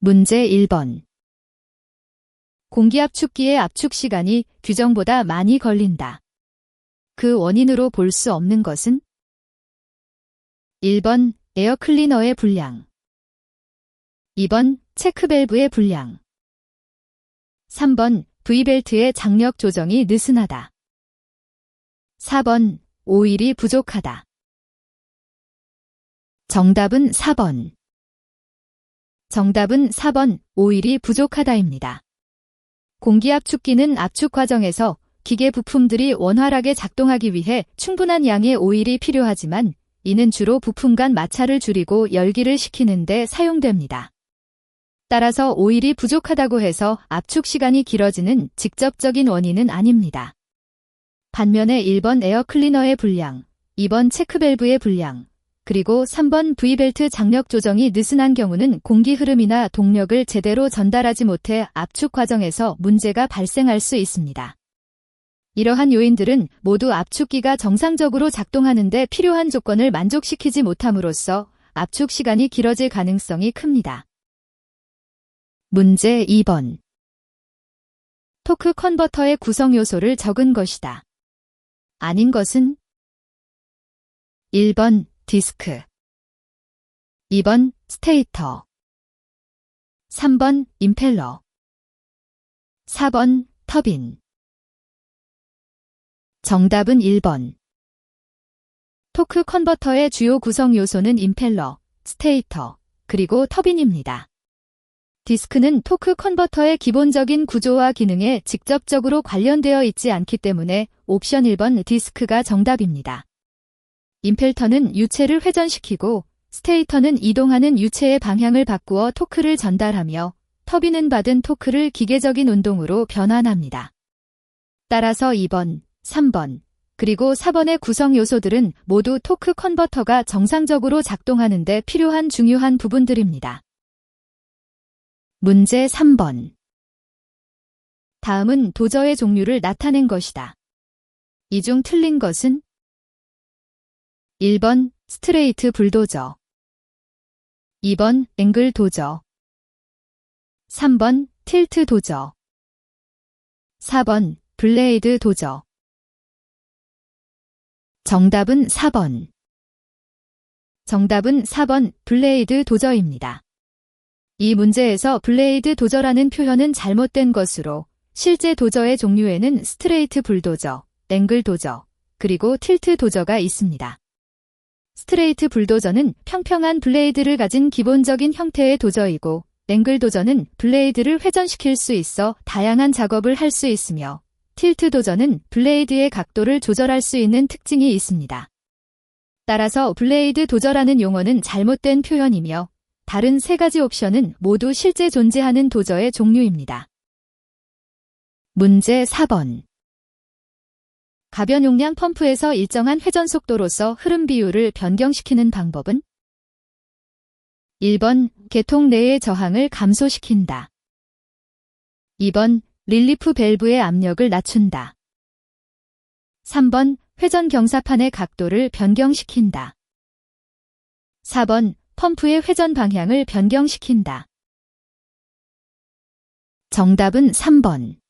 문제 1번. 공기압축기의 압축 시간이 규정보다 많이 걸린다. 그 원인으로 볼 수 없는 것은? 1번 에어클리너의 불량, 2번 체크밸브의 불량, 3번 V벨트의 장력 조정이 느슨하다, 4번 오일이 부족하다. 정답은 4번. 정답은 4번 오일이 부족하다입니다. 공기압축기는 압축 과정에서 기계 부품들이 원활하게 작동하기 위해 충분한 양의 오일이 필요하지만 이는 주로 부품 간 마찰을 줄이고 열기를 식히는 데 사용됩니다. 따라서 오일이 부족하다고 해서 압축 시간이 길어지는 직접적인 원인은 아닙니다. 반면에 1번 에어클리너의 불량, 2번 체크밸브의 불량, 그리고 3번 V벨트 장력 조정이 느슨한 경우는 공기 흐름이나 동력을 제대로 전달하지 못해 압축 과정에서 문제가 발생할 수 있습니다. 이러한 요인들은 모두 압축기가 정상적으로 작동하는 데 필요한 조건을 만족시키지 못함으로써 압축 시간이 길어질 가능성이 큽니다. 문제 2번. 토크 컨버터의 구성 요소를 적은 것이다. 아닌 것은? 1번 디스크, 2번 스테이터, 3번 임펠러, 4번 터빈. 정답은 1번. 토크 컨버터의 주요 구성 요소는 임펠러, 스테이터, 그리고 터빈입니다. 디스크는 토크 컨버터의 기본적인 구조와 기능에 직접적으로 관련되어 있지 않기 때문에 옵션 1번 디스크가 정답입니다. 임펠터는 유체를 회전시키고 스테이터는 이동하는 유체의 방향을 바꾸어 토크를 전달하며 터빈은 받은 토크를 기계적인 운동으로 변환합니다. 따라서 2번, 3번, 그리고 4번의 구성 요소들은 모두 토크 컨버터가 정상적으로 작동하는 데 필요한 중요한 부분들입니다. 문제 3번. 다음은 도저의 종류를 나타낸 것이다. 이 중 틀린 것은? 1번 스트레이트 불도저, 2번 앵글 도저, 3번 틸트 도저, 4번 블레이드 도저. 정답은 4번. 정답은 4번 블레이드 도저입니다. 이 문제에서 블레이드 도저라는 표현은 잘못된 것으로 실제 도저의 종류에는 스트레이트 불도저, 앵글 도저, 그리고 틸트 도저가 있습니다. 스트레이트 불도저는 평평한 블레이드를 가진 기본적인 형태의 도저이고 앵글 도저는 블레이드를 회전시킬 수 있어 다양한 작업을 할 수 있으며 틸트 도저는 블레이드의 각도를 조절할 수 있는 특징이 있습니다. 따라서 블레이드 도저라는 용어는 잘못된 표현이며 다른 세 가지 옵션은 모두 실제 존재하는 도저의 종류입니다. 문제 4번. 가변 용량 펌프에서 일정한 회전 속도로서 흐름 비율을 변경시키는 방법은? 1번 개통 내의 저항을 감소시킨다. 2번 릴리프 밸브의 압력을 낮춘다. 3번 회전 경사판의 각도를 변경시킨다. 4번 펌프의 회전 방향을 변경시킨다. 정답은 3번.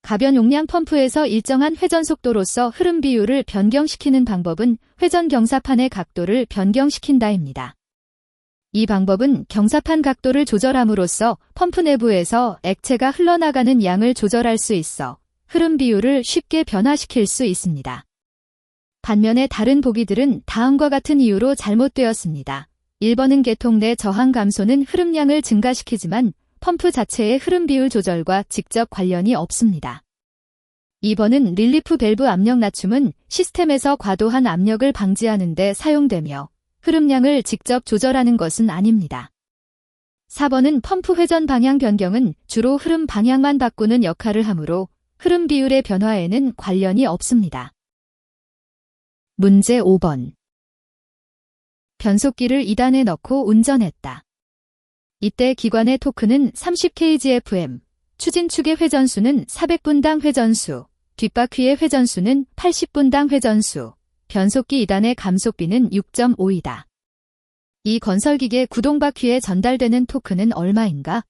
가변 용량 펌프에서 일정한 회전 속도로서 흐름 비율을 변경시키는 방법은 회전 경사판의 각도를 변경시킨다입니다. 이 방법은 경사판 각도를 조절함으로써 펌프 내부에서 액체가 흘러나가는 양을 조절할 수 있어 흐름 비율을 쉽게 변화시킬 수 있습니다. 반면에 다른 보기들은 다음과 같은 이유로 잘못되었습니다. 1번은 개통 내 저항 감소는 흐름량을 증가시키지만 펌프 자체의 흐름 비율 조절과 직접 관련이 없습니다. 2번은 릴리프 밸브 압력 낮춤은 시스템에서 과도한 압력을 방지하는 데 사용되며 흐름량을 직접 조절하는 것은 아닙니다. 4번은 펌프 회전 방향 변경은 주로 흐름 방향만 바꾸는 역할을 하므로 흐름 비율의 변화에는 관련이 없습니다. 문제 5번. 변속기를 2단에 넣고 운전했다. 이때 기관의 토크는 30kgfm, 추진축의 회전수는 400분당 회전수, 뒷바퀴의 회전수는 80분당 회전수, 변속기 2단의 감속비는 6.5이다. 이 건설기계 구동바퀴에 전달되는 토크는 얼마인가?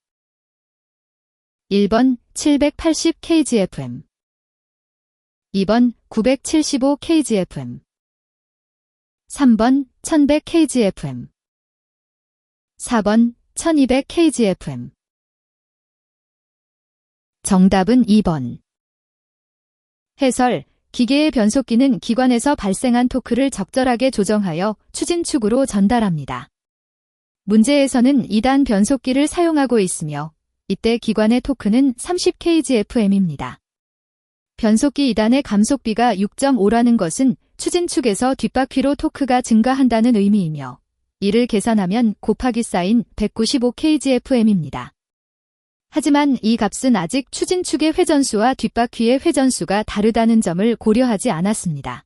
1번 780kgfm 2번 975kgfm 3번 1100kgfm 4번 1200kgfm 정답은 2번. 해설, 기계의 변속기는 기관에서 발생한 토크를 적절하게 조정하여 추진축으로 전달합니다. 문제에서는 2단 변속기를 사용하고 있으며 이때 기관의 토크는 30kgfm입니다. 변속기 2단의 감속비가 6.5라는 것은 추진축에서 뒷바퀴로 토크가 증가한다는 의미이며 이를 계산하면 곱하기 사인 195kgfm입니다. 하지만 이 값은 아직 추진축의 회전수와 뒷바퀴의 회전수가 다르다는 점을 고려하지 않았습니다.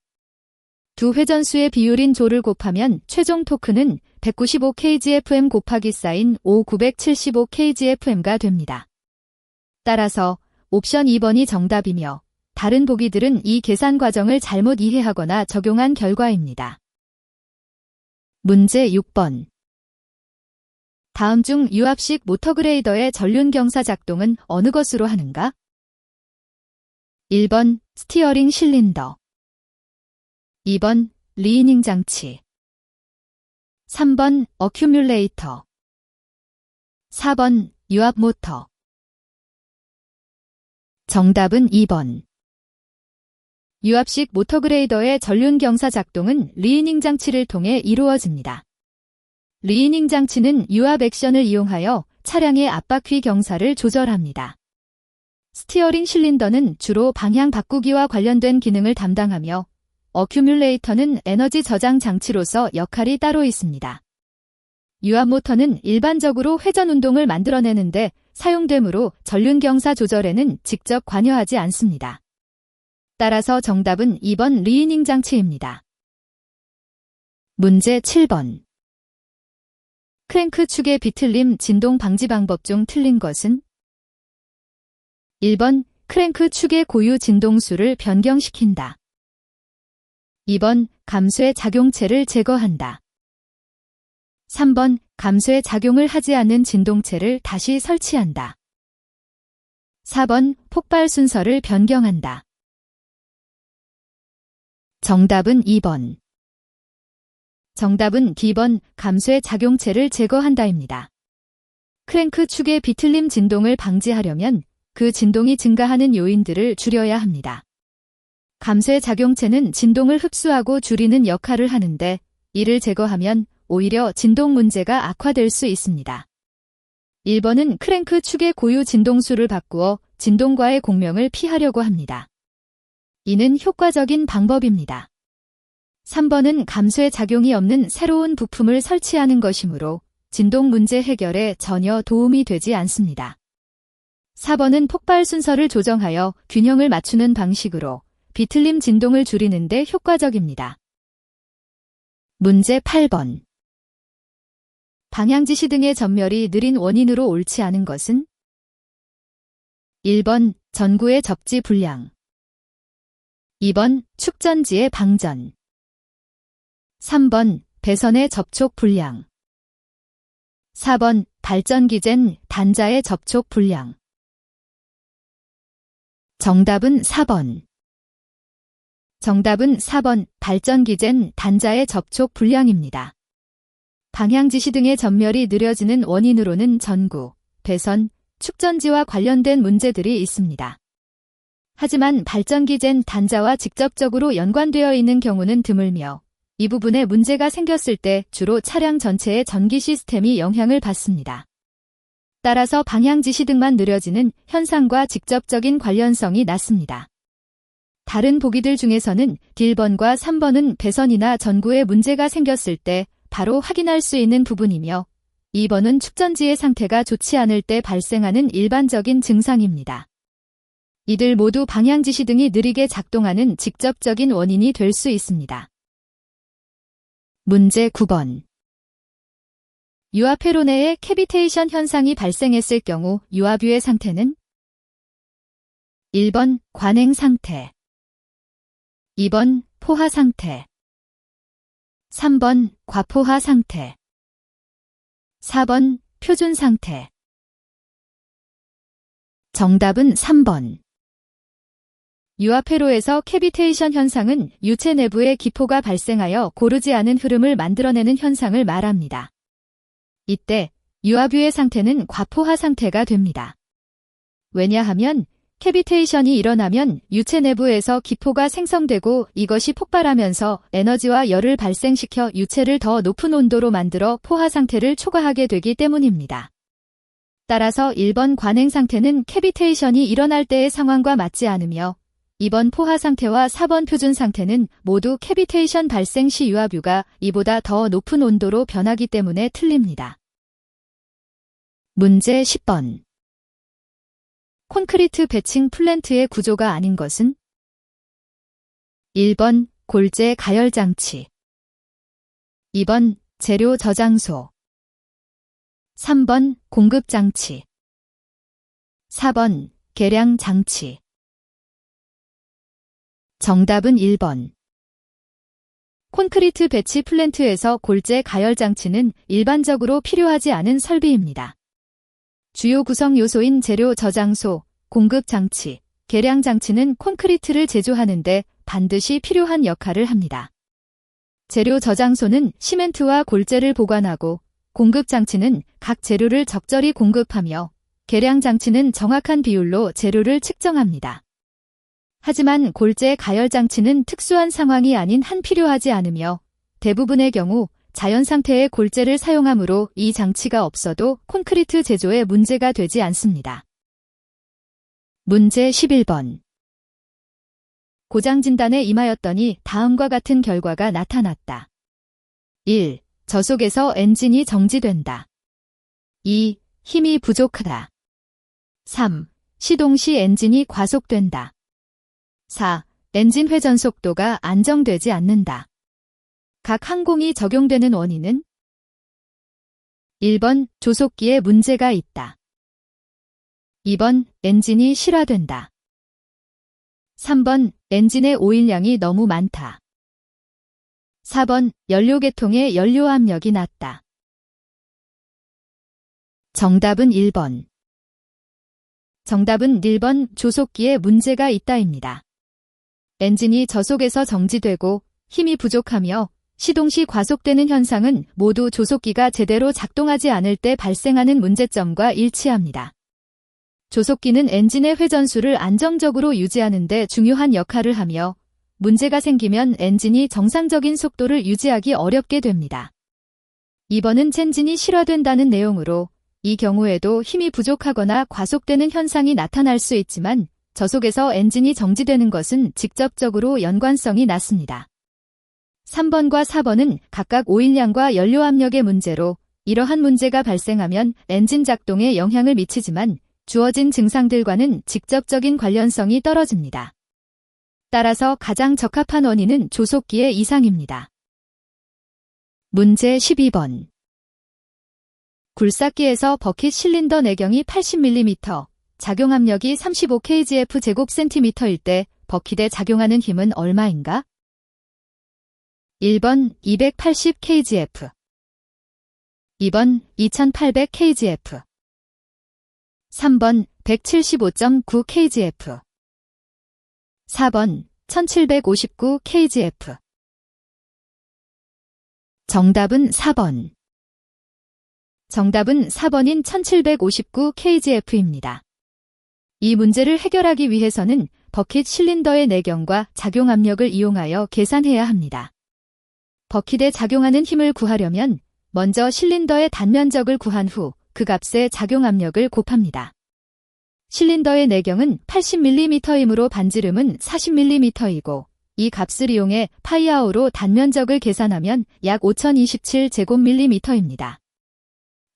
두 회전수의 비율인 조를 곱하면 최종 토크는 195kgfm 곱하기 사인 975kgfm가 됩니다. 따라서 옵션 2번이 정답이며 다른 보기들은 이 계산 과정을 잘못 이해하거나 적용한 결과입니다. 문제 6번. 다음 중 유압식 모터그레이더의 전륜경사 작동은 어느 것으로 하는가? 1번 스티어링 실린더 2번 리이닝 장치 3번 어큐뮬레이터 4번 유압 모터 정답은 2번. 유압식 모터그레이더의 전륜경사 작동은 리이닝 장치를 통해 이루어집니다. 리이닝 장치는 유압 액션을 이용하여 차량의 앞바퀴 경사를 조절합니다. 스티어링 실린더는 주로 방향 바꾸기와 관련된 기능을 담당하며 어큐뮬레이터는 에너지 저장 장치로서 역할이 따로 있습니다. 유압 모터는 일반적으로 회전 운동을 만들어내는데 사용되므로 전륜경사 조절에는 직접 관여하지 않습니다. 따라서 정답은 2번 리이닝 장치입니다. 문제 7번. 크랭크 축의 비틀림 진동 방지 방법 중 틀린 것은? 1번 크랭크 축의 고유 진동수를 변경시킨다. 2번 감소의 작용체를 제거한다. 3번 감소의 작용을 하지 않는 진동체를 다시 설치한다. 4번 폭발 순서를 변경한다. 정답은 2번. 정답은 D번 감소의 작용체를 제거한다입니다. 크랭크 축의 비틀림 진동을 방지하려면 그 진동이 증가하는 요인들을 줄여야 합니다. 감소의 작용체는 진동을 흡수하고 줄이는 역할을 하는데 이를 제거하면 오히려 진동 문제가 악화될 수 있습니다. 1번은 크랭크 축의 고유 진동수를 바꾸어 진동과의 공명을 피하려고 합니다. 이는 효과적인 방법입니다. 3번은 감소의 작용이 없는 새로운 부품을 설치하는 것이므로 진동 문제 해결에 전혀 도움이 되지 않습니다. 4번은 폭발 순서를 조정하여 균형을 맞추는 방식으로 비틀림 진동을 줄이는 데 효과적입니다. 문제 8번. 방향지시 등의 전멸이 느린 원인으로 옳지 않은 것은? 1번 전구의 접지 불량 2번 축전지의 방전 3번 배선의 접촉 불량 4번 발전기 젠 단자의 접촉 불량 정답은 4번. 정답은 4번 발전기 젠 단자의 접촉 불량입니다. 방향지시 등의 전멸이 느려지는 원인으로는 전구, 배선, 축전지와 관련된 문제들이 있습니다. 하지만 발전기 젠 단자와 직접적으로 연관되어 있는 경우는 드물며 이 부분에 문제가 생겼을 때 주로 차량 전체의 전기 시스템이 영향을 받습니다. 따라서 방향지시 등만 느려지는 현상과 직접적인 관련성이 낮습니다. 다른 보기들 중에서는 D번과 3번은 배선이나 전구에 문제가 생겼을 때 바로 확인할 수 있는 부분이며 2번은 축전지의 상태가 좋지 않을 때 발생하는 일반적인 증상입니다. 이들 모두 방향지시 등이 느리게 작동하는 직접적인 원인이 될 수 있습니다. 문제 9번. 유압회로 내에 캐비테이션 현상이 발생했을 경우 유압유의 상태는? 1번 관행 상태 2번 포화 상태 3번 과포화 상태 4번 표준 상태. 정답은 3번. 유압회로에서 캐비테이션 현상은 유체 내부에 기포가 발생하여 고르지 않은 흐름을 만들어내는 현상을 말합니다. 이때 유압유의 상태는 과포화 상태가 됩니다. 왜냐하면 캐비테이션이 일어나면 유체 내부에서 기포가 생성되고 이것이 폭발하면서 에너지와 열을 발생시켜 유체를 더 높은 온도로 만들어 포화 상태를 초과하게 되기 때문입니다. 따라서 1번 관행 상태는 캐비테이션이 일어날 때의 상황과 맞지 않으며 2번 포화 상태와 4번 표준 상태는 모두 캐비테이션 발생 시 유압유가 이보다 더 높은 온도로 변하기 때문에 틀립니다. 문제 10번. 콘크리트 배칭 플랜트의 구조가 아닌 것은? 1번 골재 가열장치, 2번 재료 저장소, 3번 공급장치, 4번 계량장치. 정답은 1번. 콘크리트 배치 플랜트에서 골재 가열장치는 일반적으로 필요하지 않은 설비입니다. 주요 구성 요소인 재료 저장소, 공급장치, 계량장치는 콘크리트를 제조하는데 반드시 필요한 역할을 합니다. 재료 저장소는 시멘트와 골재를 보관하고 공급장치는 각 재료를 적절히 공급하며 계량장치는 정확한 비율로 재료를 측정합니다. 하지만 골재 가열장치는 특수한 상황이 아닌 한 필요하지 않으며 대부분의 경우 자연 상태의 골재를 사용하므로 이 장치가 없어도 콘크리트 제조에 문제가 되지 않습니다. 문제 11번. 고장 진단에 임하였더니 다음과 같은 결과가 나타났다. 1. 저속에서 엔진이 정지된다. 2. 힘이 부족하다. 3. 시동 시 엔진이 과속된다. 4. 엔진 회전 속도가 안정되지 않는다. 각 항공이 적용되는 원인은? 1번 조속기에 문제가 있다. 2번 엔진이 실화된다. 3번 엔진의 오일량이 너무 많다. 4번 연료계통의 연료 압력이 낮다. 정답은 1번. 정답은 1번 조속기에 문제가 있다입니다. 엔진이 저속에서 정지되고 힘이 부족하며 시동 시 과속되는 현상은 모두 조속기가 제대로 작동하지 않을 때 발생하는 문제점과 일치합니다. 조속기는 엔진의 회전수를 안정적으로 유지하는 데 중요한 역할을 하며 문제가 생기면 엔진이 정상적인 속도를 유지하기 어렵게 됩니다. 2번은 엔진이 실화된다는 내용으로 이 경우에도 힘이 부족하거나 과속되는 현상이 나타날 수 있지만 저속에서 엔진이 정지되는 것은 직접적으로 연관성이 낮습니다. 3번과 4번은 각각 오일량과 연료 압력의 문제로 이러한 문제가 발생하면 엔진 작동에 영향을 미치지만 주어진 증상들과는 직접적인 관련성이 떨어집니다. 따라서 가장 적합한 원인은 조속기의 이상입니다. 문제 12번. 굴삭기에서 버킷 실린더 내경이 80mm, 작용 압력이 35kgf 제곱센티미터일 때 버킷에 작용하는 힘은 얼마인가? 1번 280kgf, 2번 2800kgf, 3번 175.9kgf, 4번 1759kgf. 정답은 4번. 정답은 4번인 1759kgf입니다. 이 문제를 해결하기 위해서는 버킷 실린더의 내경과 작용 압력을 이용하여 계산해야 합니다. 버킷에 작용하는 힘을 구하려면 먼저 실린더의 단면적을 구한 후 그 값에 작용 압력을 곱합니다. 실린더의 내경은 80mm이므로 반지름은 40mm이고 이 값을 이용해 파이아우로 단면적을 계산하면 약 5027제곱밀리미터입니다.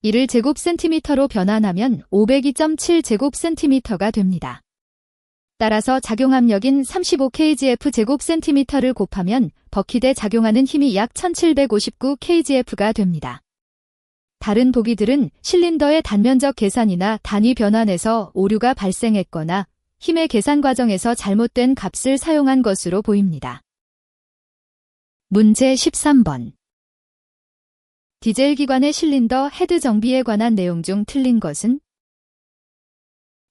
이를 제곱센티미터로 변환하면 502.7제곱센티미터가 됩니다. 따라서 작용압력인 35kgf 제곱센티미터를 곱하면 버킷에 작용하는 힘이 약 1759kgf가 됩니다. 다른 보기들은 실린더의 단면적 계산이나 단위 변환에서 오류가 발생했거나 힘의 계산 과정에서 잘못된 값을 사용한 것으로 보입니다. 문제 13번. 디젤 기관의 실린더 헤드 정비에 관한 내용 중 틀린 것은?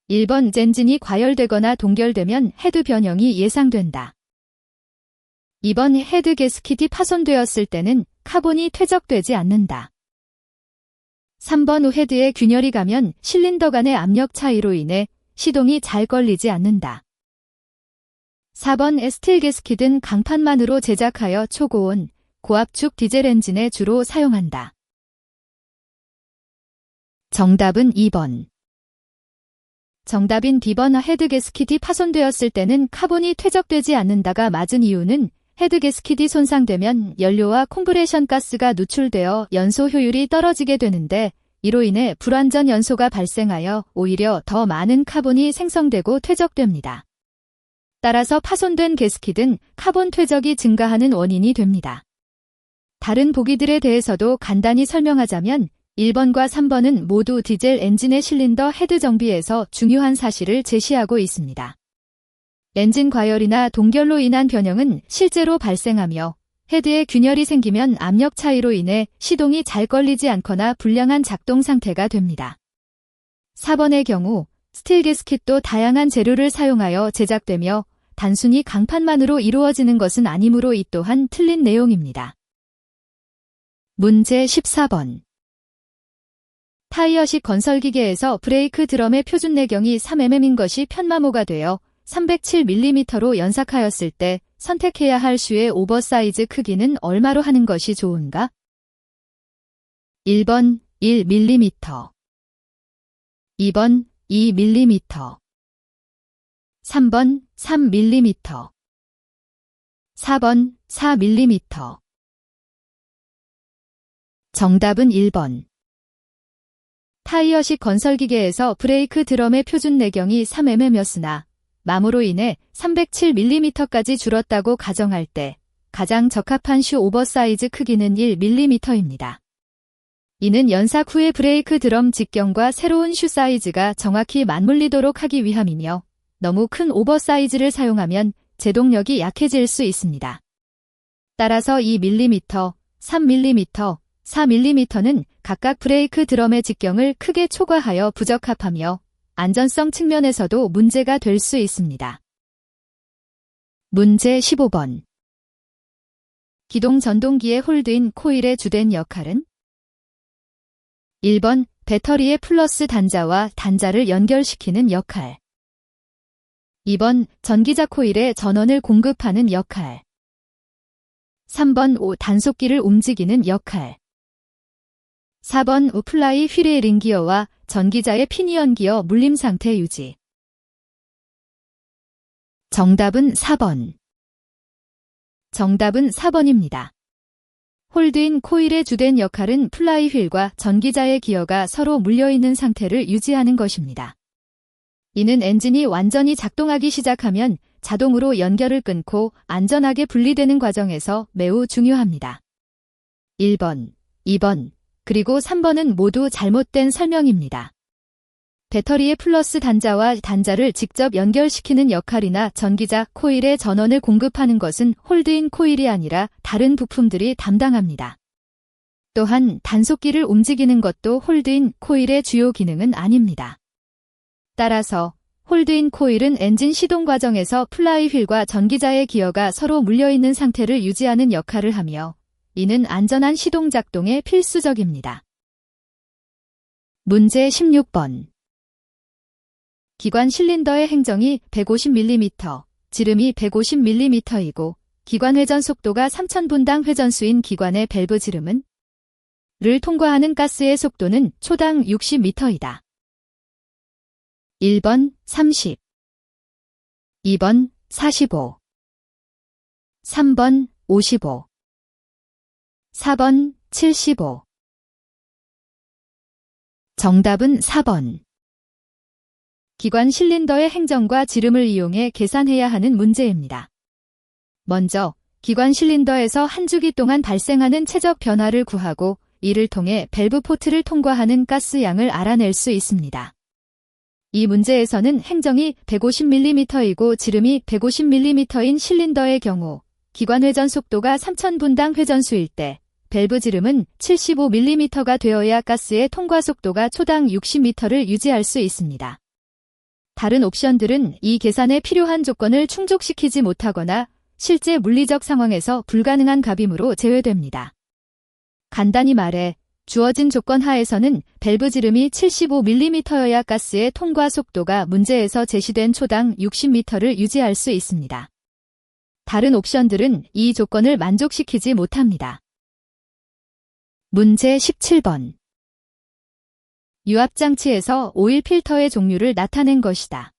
1번 엔진이 과열되거나 동결되면 헤드 변형이 예상된다. 2번 헤드 게스킷이 파손되었을 때는 카본이 퇴적되지 않는다. 3번 헤드에 균열이 가면 실린더 간의 압력 차이로 인해 시동이 잘 걸리지 않는다. 4번 스틸 게스킷은 강판만으로 제작하여 초고온, 고압축 디젤 엔진에 주로 사용한다. 정답은 2번. 정답인 B번 헤드 게스킷이 파손되었을 때는 카본이 퇴적되지 않는다가 맞은 이유는 헤드 게스킷이 손상되면 연료와 콤프레션 가스가 누출되어 연소 효율이 떨어지게 되는데 이로 인해 불완전 연소가 발생하여 오히려 더 많은 카본이 생성되고 퇴적됩니다. 따라서 파손된 게스킷은 카본 퇴적이 증가하는 원인이 됩니다. 다른 보기들에 대해서도 간단히 설명하자면 1번과 3번은 모두 디젤 엔진의 실린더 헤드 정비에서 중요한 사실을 제시하고 있습니다. 엔진 과열이나 동결로 인한 변형은 실제로 발생하며 헤드에 균열이 생기면 압력 차이로 인해 시동이 잘 걸리지 않거나 불량한 작동 상태가 됩니다. 4번의 경우 스틸 게스킷도 다양한 재료를 사용하여 제작되며 단순히 강판만으로 이루어지는 것은 아니므로 이 또한 틀린 내용입니다. 문제 14번. 타이어식 건설기계에서 브레이크 드럼의 표준 내경이 3mm인 것이 편마모가 되어 307mm로 연삭하였을 때 선택해야 할 슈의 오버사이즈 크기는 얼마로 하는 것이 좋은가? 1번 1mm, 2번 2mm, 3번 3mm, 4번 4mm. 정답은 1번. 타이어식 건설기계에서 브레이크 드럼의 표준 내경이 3mm였으나 마모로 인해 307mm까지 줄었다고 가정할 때 가장 적합한 슈 오버사이즈 크기는 1mm입니다. 이는 연삭 후의 브레이크 드럼 직경과 새로운 슈 사이즈가 정확히 맞물리도록 하기 위함이며 너무 큰 오버사이즈를 사용하면 제동력이 약해질 수 있습니다. 따라서 2mm, 3mm, 4mm는 각각 브레이크 드럼의 직경을 크게 초과하여 부적합하며 안전성 측면에서도 문제가 될 수 있습니다. 문제 15번. 기동 전동기의 홀드인 코일의 주된 역할은? 1번 배터리의 플러스 단자와 단자를 연결시키는 역할. 2번 전기자 코일에 전원을 공급하는 역할. 3번 단속기를 움직이는 역할. 4번 플라이 휠의 링기어와 전기자의 피니언 기어 물림 상태 유지. 정답은 4번. 정답은 4번입니다. 홀드인 코일의 주된 역할은 플라이 휠과 전기자의 기어가 서로 물려있는 상태를 유지하는 것입니다. 이는 엔진이 완전히 작동하기 시작하면 자동으로 연결을 끊고 안전하게 분리되는 과정에서 매우 중요합니다. 1번, 2번, 그리고 3번은 모두 잘못된 설명입니다. 배터리의 플러스 단자와 단자를 직접 연결시키는 역할이나 전기자 코일에 전원을 공급하는 것은 홀드인 코일이 아니라 다른 부품들이 담당합니다. 또한 단속기를 움직이는 것도 홀드인 코일의 주요 기능은 아닙니다. 따라서 홀드인 코일은 엔진 시동 과정에서 플라이 휠과 전기자의 기어가 서로 물려있는 상태를 유지하는 역할을 하며 이는 안전한 시동 작동에 필수적입니다. 문제 16번. 기관 실린더의 행정이 150mm, 지름이 150mm이고 기관 회전 속도가 3000분당 회전수인 기관의 밸브 지름은? 를 통과하는 가스의 속도는 초당 60m이다. 1번 30, 2번 45, 3번 55, 4번 75. 정답은 4번. 기관 실린더의 행정과 지름을 이용해 계산해야 하는 문제입니다. 먼저 기관 실린더에서 한 주기 동안 발생하는 최적 변화를 구하고 이를 통해 밸브 포트를 통과하는 가스 양을 알아낼 수 있습니다. 이 문제에서는 행정이 150mm이고 지름이 150mm인 실린더의 경우 기관 회전 속도가 3000분당 회전수일 때 밸브 지름은 75mm가 되어야 가스의 통과 속도가 초당 60m를 유지할 수 있습니다. 다른 옵션들은 이 계산에 필요한 조건을 충족시키지 못하거나 실제 물리적 상황에서 불가능한 값이므로 제외됩니다. 간단히 말해 주어진 조건 하에서는 밸브 지름이 75mm여야 가스의 통과 속도가 문제에서 제시된 초당 60m를 유지할 수 있습니다. 다른 옵션들은 이 조건을 만족시키지 못합니다. 문제 17번. 유압장치에서 오일 필터의 종류를 나타낸 것이다.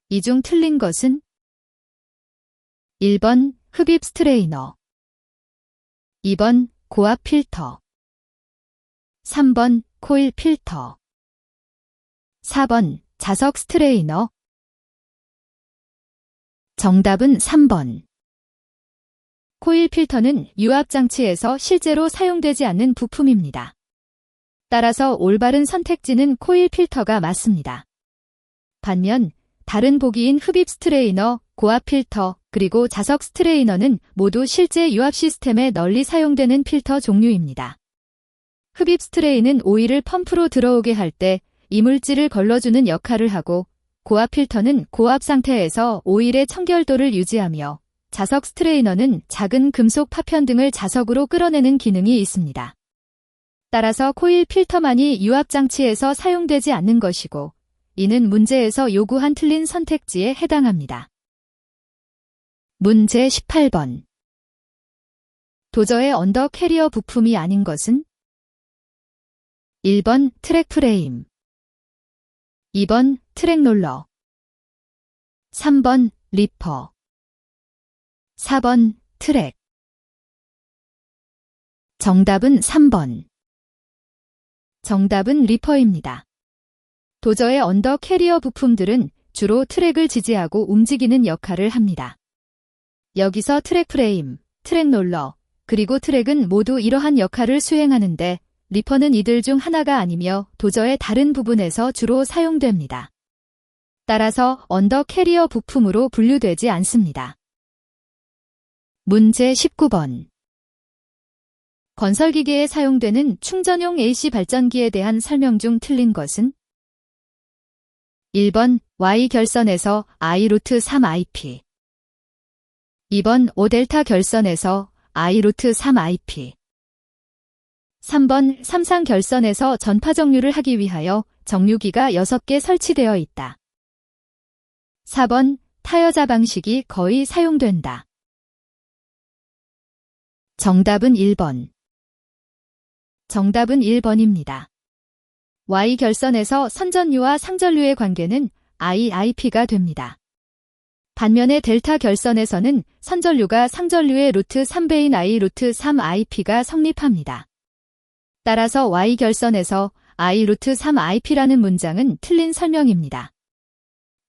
이 중 틀린 것은? 1번 흡입 스트레이너, 2번 고압 필터, 3번 코일 필터, 4번 자석 스트레이너. 정답은 3번. 코일 필터는 유압장치에서 실제로 사용되지 않는 부품입니다. 따라서 올바른 선택지는 코일 필터가 맞습니다. 반면 다른 보기인 흡입 스트레이너, 고압 필터, 그리고 자석 스트레이너는 모두 실제 유압 시스템에 널리 사용되는 필터 종류입니다. 흡입 스트레이는 오일을 펌프로 들어오게 할 때 이물질을 걸러주는 역할을 하고, 고압 필터는 고압 상태에서 오일의 청결도를 유지하며, 자석 스트레이너는 작은 금속 파편 등을 자석으로 끌어내는 기능이 있습니다. 따라서 코일 필터만이 유압장치에서 사용되지 않는 것이고, 이는 문제에서 요구한 틀린 선택지에 해당합니다. 문제 18번. 도저의 언더 캐리어 부품이 아닌 것은? 1번 트랙 프레임, 2번 트랙 롤러, 3번 리퍼, 4번 트랙. 정답은 3번. 정답은 리퍼입니다. 도저의 언더 캐리어 부품들은 주로 트랙을 지지하고 움직이는 역할을 합니다. 여기서 트랙 프레임, 트랙 롤러, 그리고 트랙은 모두 이러한 역할을 수행하는데 리퍼는 이들 중 하나가 아니며 도저의 다른 부분에서 주로 사용됩니다. 따라서 언더 캐리어 부품으로 분류되지 않습니다. 문제 19번. 건설기계에 사용되는 충전용 AC 발전기에 대한 설명 중 틀린 것은? 1번 Y 결선에서 I√3IP, 2번 O델타 결선에서 I√3IP, 3번 삼상 결선에서 전파 정류를 하기 위하여 정류기가 6개 설치되어 있다. 4번 타여자 방식이 거의 사용된다. 정답은 1번. 정답은 1번입니다. Y 결선에서 선전류와 상전류의 관계는 IIP가 됩니다. 반면에 델타 결선에서는 선전류가 상전류의 루트 3배인 I√3IP가 성립합니다. 따라서 Y 결선에서 I√3IP라는 문장은 틀린 설명입니다.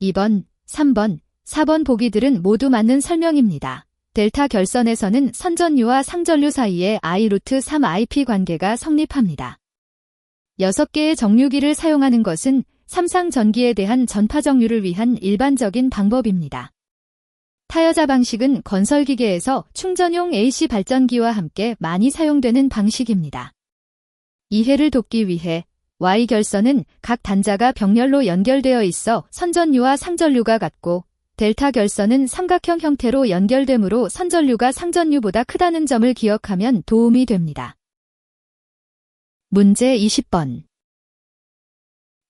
2번, 3번, 4번 보기들은 모두 맞는 설명입니다. 델타 결선에서는 선전류와 상전류 사이에 I√3IP 관계가 성립합니다. 6개의 정류기를 사용하는 것은 삼상 전기에 대한 전파 정류를 위한 일반적인 방법입니다. 타여자 방식은 건설기계에서 충전용 AC 발전기와 함께 많이 사용되는 방식입니다. 이해를 돕기 위해 Y 결선은 각 단자가 병렬로 연결되어 있어 선전류와 상전류가 같고, 델타 결선은 삼각형 형태로 연결되므로 선전류가 상전류보다 크다는 점을 기억하면 도움이 됩니다. 문제 20번.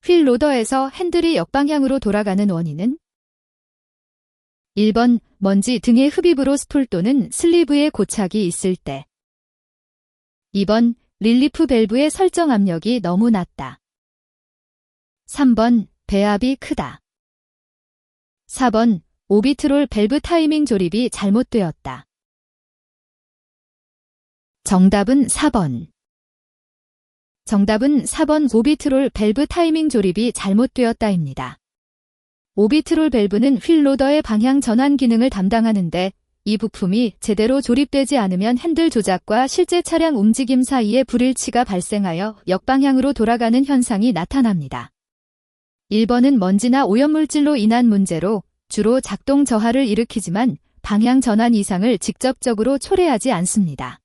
휠 로더에서 핸들이 역방향으로 돌아가는 원인은? 1번 먼지 등의 흡입으로 스풀 또는 슬리브에 고착이 있을 때, 2번 릴리프 밸브의 설정 압력이 너무 낮다, 3번 배압이 크다, 4번 오비트롤 밸브 타이밍 조립이 잘못되었다. 정답은 4번. 정답은 4번 오비트롤 밸브 타이밍 조립이 잘못되었다입니다. 오비트롤 밸브는 휠 로더의 방향 전환 기능을 담당하는데, 이 부품이 제대로 조립되지 않으면 핸들 조작과 실제 차량 움직임 사이에 불일치가 발생하여 역방향으로 돌아가는 현상이 나타납니다. 1번은 먼지나 오염물질로 인한 문제로 주로 작동 저하를 일으키지만 방향 전환 이상을 직접적으로 초래하지 않습니다.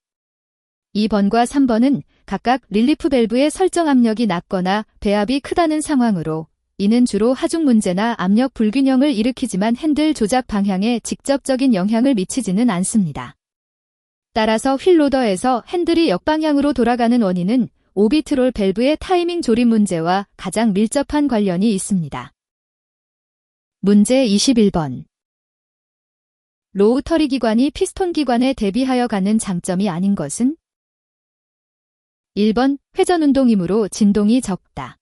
2번과 3번은 각각 릴리프 밸브의 설정 압력이 낮거나 배압이 크다는 상황으로 이는 주로 하중 문제나 압력 불균형을 일으키지만 핸들 조작 방향에 직접적인 영향을 미치지는 않습니다. 따라서 휠 로더에서 핸들이 역방향으로 돌아가는 원인은 오비트롤 밸브의 타이밍 조립 문제와 가장 밀접한 관련이 있습니다. 문제 21번. 로우 터리 기관이 피스톤 기관에 대비하여 갖는 장점이 아닌 것은? 1번 회전 운동이므로 진동이 적다.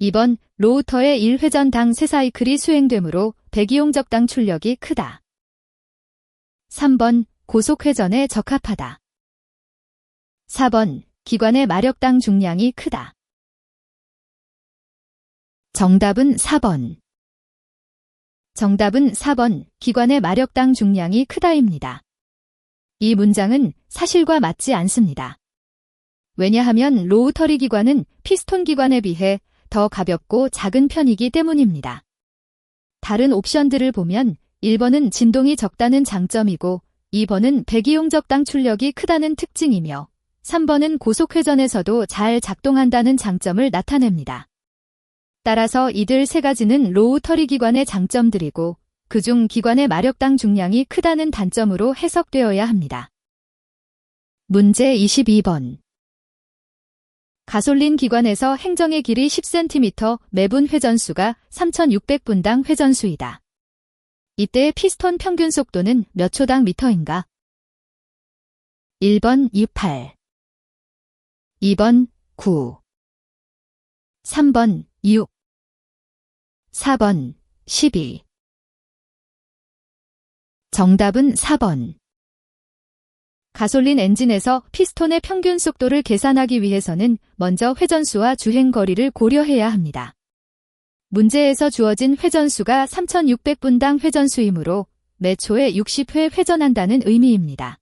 2번 로우터의 1회전당 3사이클이 수행되므로 배기용적당 출력이 크다. 3번 고속 회전에 적합하다. 4번 기관의 마력당 중량이 크다. 정답은 4번. 정답은 4번 기관의 마력당 중량이 크다입니다. 이 문장은 사실과 맞지 않습니다. 왜냐하면 로우 터리 기관은 피스톤 기관에 비해 더 가볍고 작은 편이기 때문입니다. 다른 옵션들을 보면 1번은 진동이 적다는 장점이고 2번은 배기용적당 출력이 크다는 특징이며 3번은 고속 회전에서도 잘 작동한다는 장점을 나타냅니다. 따라서 이들 세 가지는 로우 터리 기관의 장점들이고 그중 기관의 마력당 중량이 크다는 단점으로 해석되어야 합니다. 문제 22번. 가솔린 기관에서 행정의 길이 10cm, 매분 회전수가 3600분당 회전수이다. 이때의 피스톤 평균 속도는 몇 초당 미터인가? 1번 28, 2번 9, 3번 6, 4번 12. 정답은 4번. 가솔린 엔진에서 피스톤의 평균 속도를 계산하기 위해서는 먼저 회전수와 주행거리를 고려해야 합니다. 문제에서 주어진 회전수가 3600분당 회전수이므로 매 초에 60회 회전한다는 의미입니다.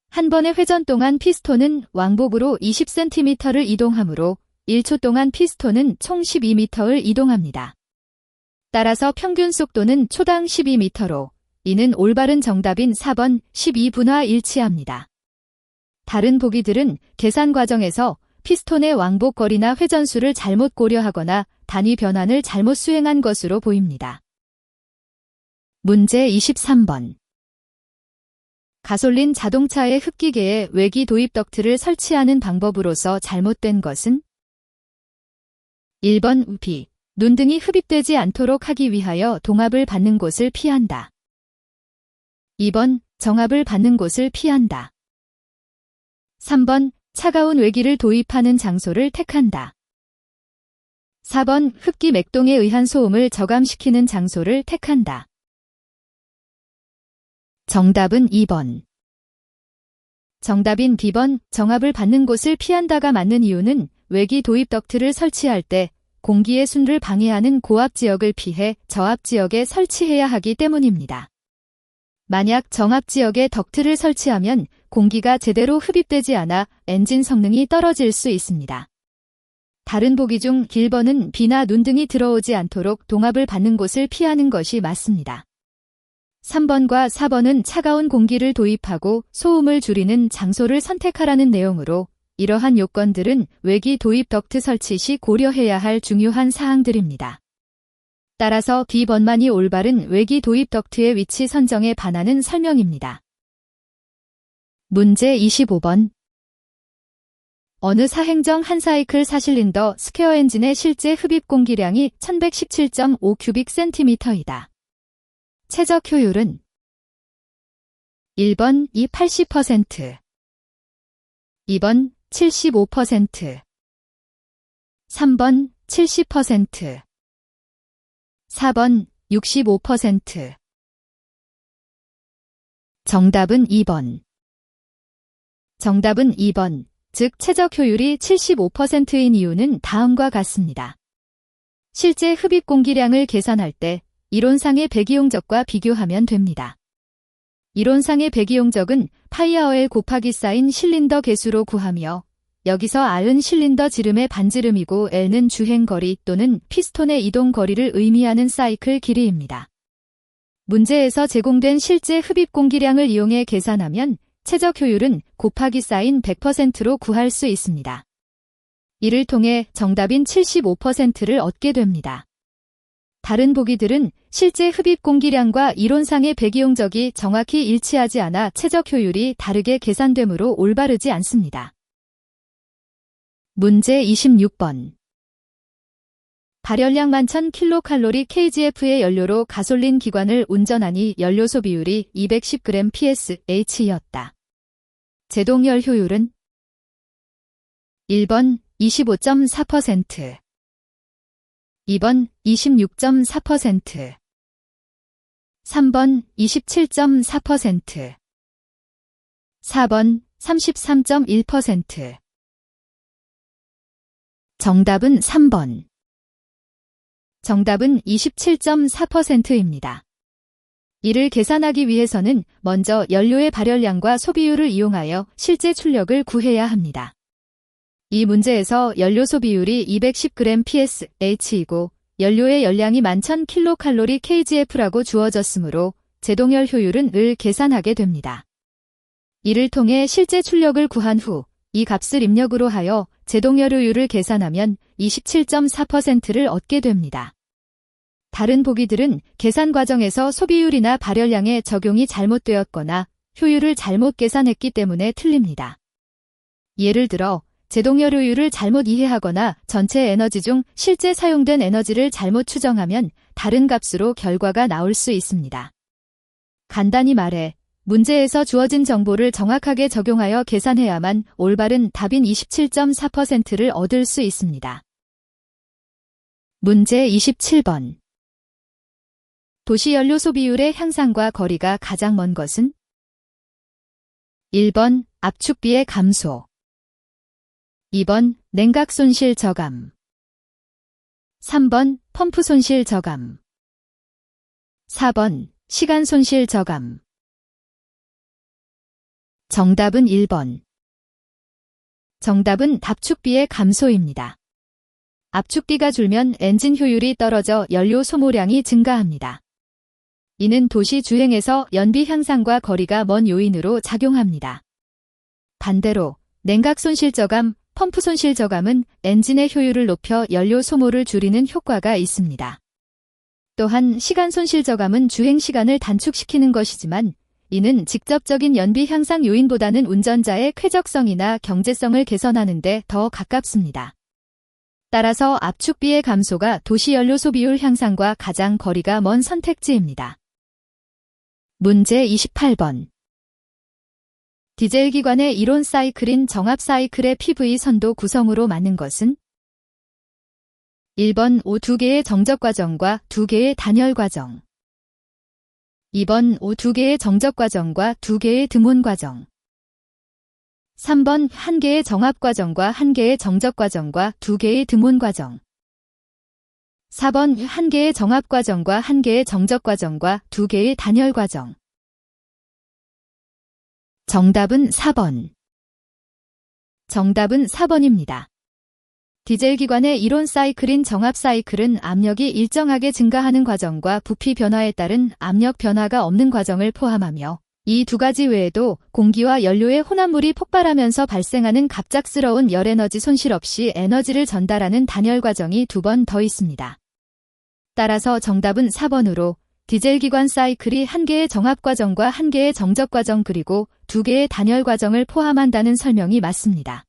한 번의 회전 동안 피스톤은 왕복으로 20cm를 이동하므로 1초 동안 피스톤은 총 12m를 이동합니다. 따라서 평균 속도는 초당 12m로 이는 올바른 정답인 4번 12분와 일치합니다. 다른 보기들은 계산 과정에서 피스톤의 왕복 거리나 회전수를 잘못 고려하거나 단위 변환을 잘못 수행한 것으로 보입니다. 문제 23번. 가솔린 자동차의 흡기계에 외기 도입 덕트를 설치하는 방법으로서 잘못된 것은? 1번 B. 눈등이 흡입되지 않도록 하기 위하여 동압을 받는 곳을 피한다. 2번 정압을 받는 곳을 피한다. 3번 차가운 외기를 도입하는 장소를 택한다. 4번 흡기 맥동에 의한 소음을 저감시키는 장소를 택한다. 정답은 2번. 정답인 B번 정압을 받는 곳을 피한다가 맞는 이유는 외기 도입 덕트를 설치할 때 공기의 순를 방해하는 고압 지역을 피해 저압 지역에 설치해야 하기 때문입니다. 만약 정압 지역에 덕트를 설치하면 공기가 제대로 흡입되지 않아 엔진 성능이 떨어질 수 있습니다. 다른 보기 중 B번은 비나 눈 등이 들어오지 않도록 동압을 받는 곳을 피하는 것이 맞습니다. 3번과 4번은 차가운 공기를 도입하고 소음을 줄이는 장소를 선택하라는 내용으로 이러한 요건들은 외기 도입 덕트 설치 시 고려해야 할 중요한 사항들입니다. 따라서 B번만이 올바른 외기 도입 덕트의 위치 선정에 반하는 설명입니다. 문제 25번. 어느 사행정 한 사이클 4실린더 스퀘어 엔진의 실제 흡입 공기량이 1117.5 큐빅센티미터이다. 최적 효율은 1번 80%, 2번 75%, 3번 70%, 4번 65%. 정답은 2번. 정답은 2번, 즉 최적 효율이 75%인 이유는 다음과 같습니다. 실제 흡입 공기량을 계산할 때 이론상의 배기용적과 비교하면 됩니다. 이론상의 배기용적은 파이RL 곱하기 쌓인 실린더 개수로 구하며 여기서 R은 실린더 지름의 반지름이고 L는 주행거리 또는 피스톤의 이동거리를 의미하는 사이클 길이입니다. 문제에서 제공된 실제 흡입 공기량을 이용해 계산하면 최적 효율은 곱하기 사인 100%로 구할 수 있습니다. 이를 통해 정답인 75%를 얻게 됩니다. 다른 보기들은 실제 흡입 공기량과 이론상의 배기용적이 정확히 일치하지 않아 최적 효율이 다르게 계산되므로 올바르지 않습니다. 문제 26번. 발열량 11,000kcal kgf의 연료로 가솔린 기관을 운전하니 연료 소비율이 210g psh였다. 제동열 효율은 1번 25.4%, 2번 26.4%, 3번 27.4%, 4번 33.1%. 정답은 3번. 정답은 27.4%입니다. 이를 계산하기 위해서는 먼저 연료의 발열량과 소비율을 이용하여 실제 출력을 구해야 합니다. 이 문제에서 연료 소비율이 210g psh이고 연료의 열량이 11,000kcal kgf라고 주어졌으므로 제동열 효율은 을 계산하게 됩니다. 이를 통해 실제 출력을 구한 후 이 값을 입력으로 하여 제동열 효율을 계산하면 27.4%를 얻게 됩니다. 다른 보기들은 계산 과정에서 소비율이나 발열량의 적용이 잘못되었거나 효율을 잘못 계산했기 때문에 틀립니다. 예를 들어 제동열 효율을 잘못 이해하거나 전체 에너지 중 실제 사용된 에너지를 잘못 추정하면 다른 값으로 결과가 나올 수 있습니다. 간단히 말해 문제에서 주어진 정보를 정확하게 적용하여 계산해야만 올바른 답인 27.4%를 얻을 수 있습니다. 문제 27번. 도시 연료 소비율의 향상과 거리가 가장 먼 것은? 1번 압축비의 감소, 2번 냉각 손실 저감, 3번 펌프 손실 저감, 4번 시간 손실 저감. 정답은 1번. 정답은 압축비의 감소입니다. 압축비가 줄면 엔진 효율이 떨어져 연료 소모량이 증가합니다. 이는 도시 주행에서 연비 향상과 거리가 먼 요인으로 작용합니다. 반대로 냉각 손실 저감, 펌프 손실 저감은 엔진의 효율을 높여 연료 소모를 줄이는 효과가 있습니다. 또한 시간 손실 저감은 주행 시간을 단축시키는 것이지만 이는 직접적인 연비 향상 요인보다는 운전자의 쾌적성이나 경제성을 개선하는 데 더 가깝습니다. 따라서 압축비의 감소가 도시 연료 소비율 향상과 가장 거리가 먼 선택지입니다. 문제 28번. 디젤 기관의 이론 사이클인 정압 사이클의 PV 선도 구성으로 많은 것은? 1번 오 2개의 정적 과정과 2개의 단열 과정, 2번 오 2개의 정적 과정과 2개의 드문 과정, 3번 1개의 정압 과정과 1개의 정적 과정과 2개의 드문 과정, 4번 1개의 정압 과정과 1개의 정적 과정과 2개의 단열 과정. 정답은 4번. 정답은 4번입니다. 디젤 기관의 이론 사이클인 정압 사이클은 압력이 일정하게 증가하는 과정과 부피 변화에 따른 압력 변화가 없는 과정을 포함하며 이 두 가지 외에도 공기와 연료의 혼합물이 폭발하면서 발생하는 갑작스러운 열에너지 손실 없이 에너지를 전달하는 단열 과정이 2번 더 있습니다. 따라서 정답은 4번으로 디젤 기관 사이클이 1개의 정압 과정과 1개의 정적 과정 그리고 2개의 단열 과정을 포함한다는 설명이 맞습니다.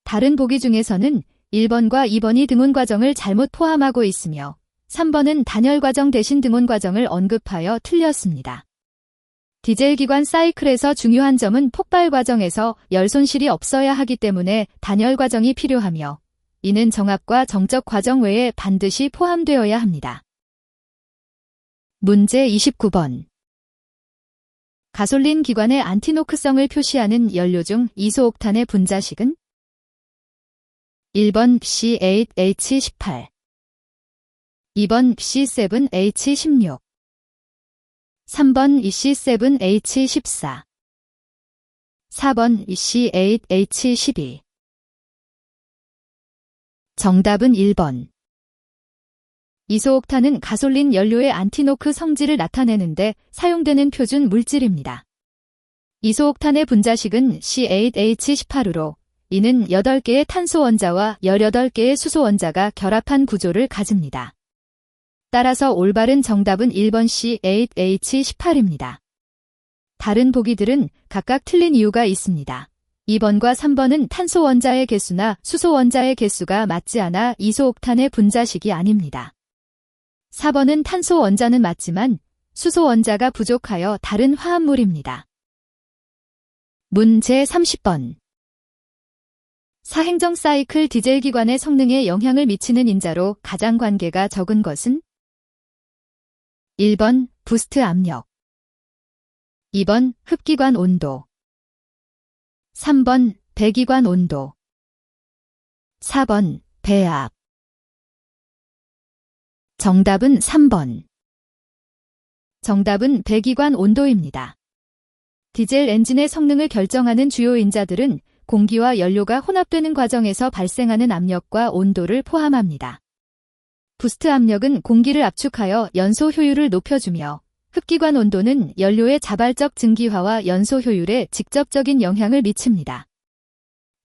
다른 보기 중에서는 1번과 2번이 드문 과정을 잘못 포함하고 있으며 3번은 단열 과정 대신 드문 과정을 언급하여 틀렸습니다. 디젤 기관 사이클에서 중요한 점은 폭발 과정에서 열 손실이 없어야 하기 때문에 단열 과정이 필요하며 이는 정압과 정적 과정 외에 반드시 포함되어야 합니다. 문제 29번. 가솔린 기관의 안티노크성을 표시하는 연료 중 이소옥탄의 분자식은? 1번 C8H18, 2번 C7H16, 3번 C7H14, 4번 C8H12. 정답은 1번. 이소옥탄은 가솔린 연료의 안티노크 성질을 나타내는데 사용되는 표준 물질입니다. 이소옥탄의 분자식은 C8H18으로 이는 8개의 탄소 원자와 18개의 수소 원자가 결합한 구조를 가집니다. 따라서 올바른 정답은 1번 C8H18입니다. 다른 보기들은 각각 틀린 이유가 있습니다. 2번과 3번은 탄소 원자의 개수나 수소 원자의 개수가 맞지 않아 이소옥탄의 분자식이 아닙니다. 4번은 탄소 원자는 맞지만 수소 원자가 부족하여 다른 화합물입니다. 문제 30번. 사행정 사이클 디젤 기관의 성능에 영향을 미치는 인자로 가장 관계가 적은 것은? 1번 부스트 압력, 2번 흡기관 온도, 3번 배기관 온도, 4번 배압. 정답은 3번. 정답은 배기관 온도입니다. 디젤 엔진의 성능을 결정하는 주요 인자들은 공기와 연료가 혼합되는 과정에서 발생하는 압력과 온도를 포함합니다. 부스트 압력은 공기를 압축하여 연소 효율을 높여주며 흡기관 온도는 연료의 자발적 증기화와 연소 효율에 직접적인 영향을 미칩니다.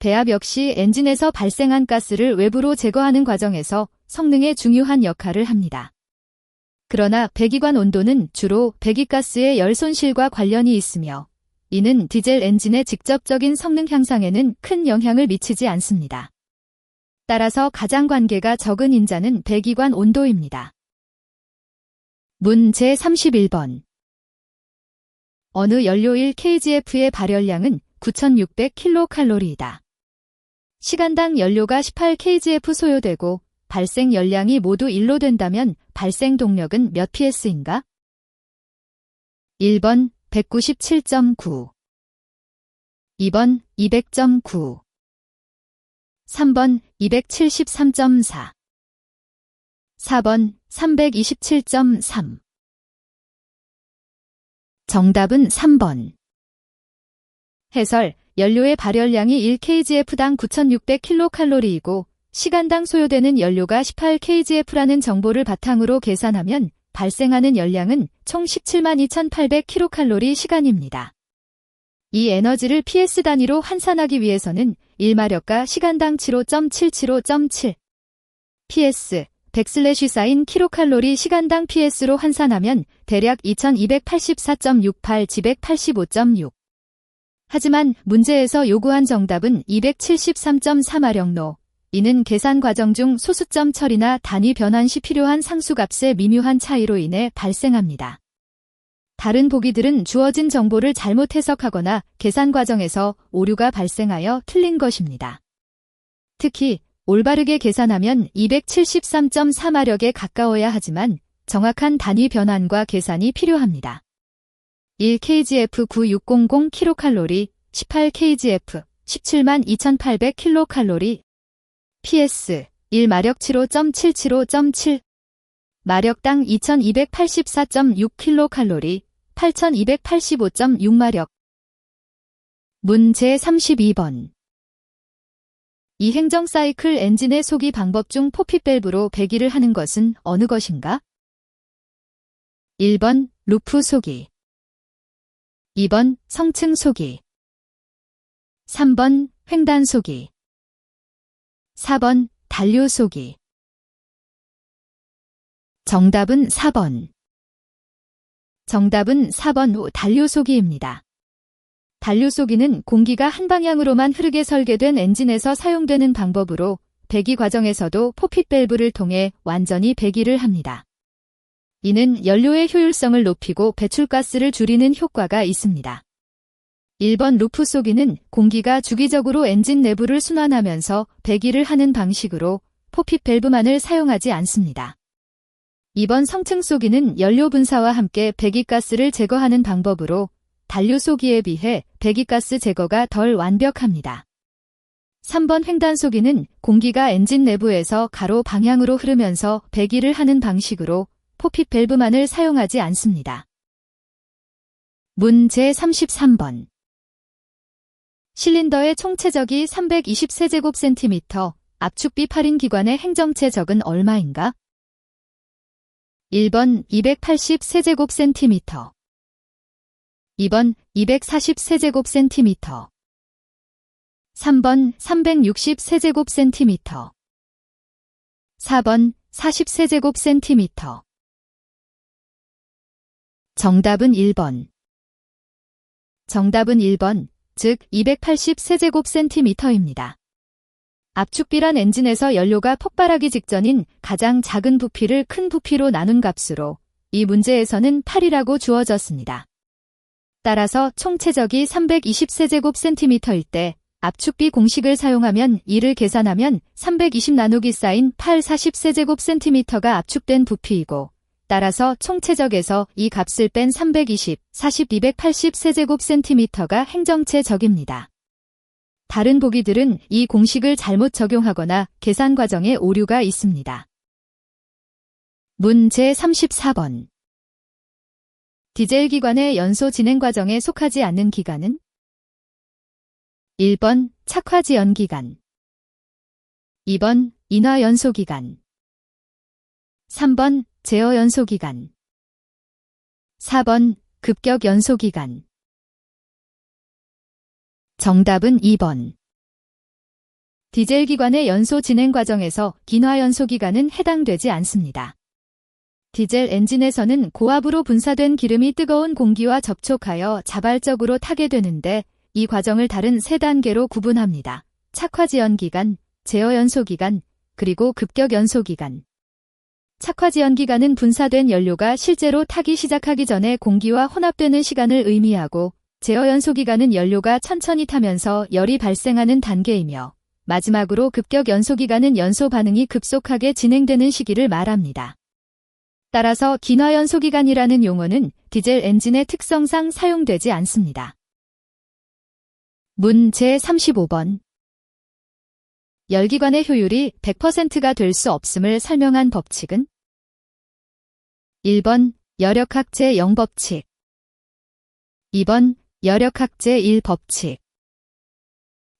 배압 역시 엔진에서 발생한 가스를 외부로 제거하는 과정에서 성능에 중요한 역할을 합니다. 그러나 배기관 온도는 주로 배기가스의 열 손실과 관련이 있으며 이는 디젤 엔진의 직접적인 성능 향상에는 큰 영향을 미치지 않습니다. 따라서 가장 관계가 적은 인자는 배기관 온도입니다. 문제 31번. 어느 연료 1kgf의 발열량은 9600kcal이다. 시간당 연료가 18kgf 소요되고 발생 열량이 모두 1로 된다면 발생 동력은 몇 ps인가? 1번 197.9, 2번 200.9, 3번 273.4, 4번 327.3. 정답은 3번. 해설: 연료의 발열량이 1kgf당 9600kcal이고 시간당 소요되는 연료가 18kgf라는 정보를 바탕으로 계산하면 발생하는 열량은 총 172,800kcal 시간입니다. 이 에너지를 PS 단위로 환산하기 위해서는 1마력과 시간당 75.775.7 PS 백슬래시 kcal 시간당 PS로 환산하면 대략 2284.68/185.6. 하지만 문제에서 요구한 정답은 273.4마력로, 이는 계산 과정 중 소수점 처리나 단위 변환 시 필요한 상수값의 미묘한 차이로 인해 발생합니다. 다른 보기들은 주어진 정보를 잘못 해석하거나 계산 과정에서 오류가 발생하여 틀린 것입니다. 특히 올바르게 계산하면 273.4마력에 가까워야 하지만 정확한 단위 변환과 계산이 필요합니다. 1kgf 9600kcal, 18kgf 172,800kcal, PS 1마력 75.775.7, 마력당 2284.6kcal, 8285.6마력. 문제 32번. 이 행정 사이클 엔진의 소기 방법 중 포핏 밸브로 배기를 하는 것은 어느 것인가? 1번 루프 소기, 2번 성층 소기, 3번 횡단 소기, 4번 단류 소기. 정답은 4번. 정답은 4번 단류 소기입니다. 단류 소기는 공기가 한 방향으로만 흐르게 설계된 엔진에서 사용되는 방법으로 배기 과정에서도 포핏 밸브를 통해 완전히 배기를 합니다. 이는 연료의 효율성을 높이고 배출가스를 줄이는 효과가 있습니다. 1번 루프 소기는 공기가 주기적으로 엔진 내부를 순환하면서 배기를 하는 방식으로 포핏 밸브만을 사용하지 않습니다. 2번 성층 소기는 연료 분사와 함께 배기가스를 제거하는 방법으로 단류 소기에 비해 배기가스 제거가 덜 완벽합니다. 3번 횡단 소기는 공기가 엔진 내부에서 가로 방향으로 흐르면서 배기를 하는 방식으로 포핏 밸브만을 사용하지 않습니다. 문제 33번. 실린더의 총체적이 320세제곱센티미터, 압축비 8인 기관의 행정체적은 얼마인가? 1번 280세제곱센티미터, 2번 240세제곱센티미터 3번 360세제곱센티미터 4번 40세제곱센티미터 정답은 1번. 정답은 1번, 즉 280세제곱센티미터입니다. 압축비란 엔진에서 연료가 폭발하기 직전인 가장 작은 부피를 큰 부피로 나눈 값으로 이 문제에서는 8이라고 주어졌습니다. 따라서 총 체적이 320세제곱센티미터일 때 압축비 공식을 사용하면 이를 계산하면 320 나누기 사인 8 40세제곱센티미터가 압축된 부피이고 따라서 총 체적에서 이 값을 뺀 320, 40, 280세제곱센티미터가 행정체적입니다. 다른 보기들은 이 공식을 잘못 적용하거나 계산 과정에 오류가 있습니다. 문제 34번. 디젤 기관의 연소 진행 과정에 속하지 않는 기간은? 1번 착화지연 기간 2번 인화 연소 기간 3번 제어 연소 기간 4번 급격 연소 기간 정답은 2번. 디젤 기관의 연소 진행 과정에서 긴화 연소 기간은 해당되지 않습니다. 디젤 엔진에서는 고압으로 분사된 기름이 뜨거운 공기와 접촉하여 자발적으로 타게 되는데 이 과정을 다른 세 단계로 구분합니다. 착화지연 기간, 제어 연소 기간, 그리고 급격 연소 기간. 착화지연 기간은 분사된 연료가 실제로 타기 시작하기 전에 공기와 혼합되는 시간을 의미하고 제어 연소 기간은 연료가 천천히 타면서 열이 발생하는 단계이며 마지막으로 급격 연소 기간은 연소 반응이 급속하게 진행되는 시기를 말합니다. 따라서 긴화 연소 기간이라는 용어는 디젤 엔진의 특성상 사용되지 않습니다. 문제 35번. 열기관의 효율이 100%가 될 수 없음을 설명한 법칙은? 1번 여력학 제0법칙 2번 여력학 제1법칙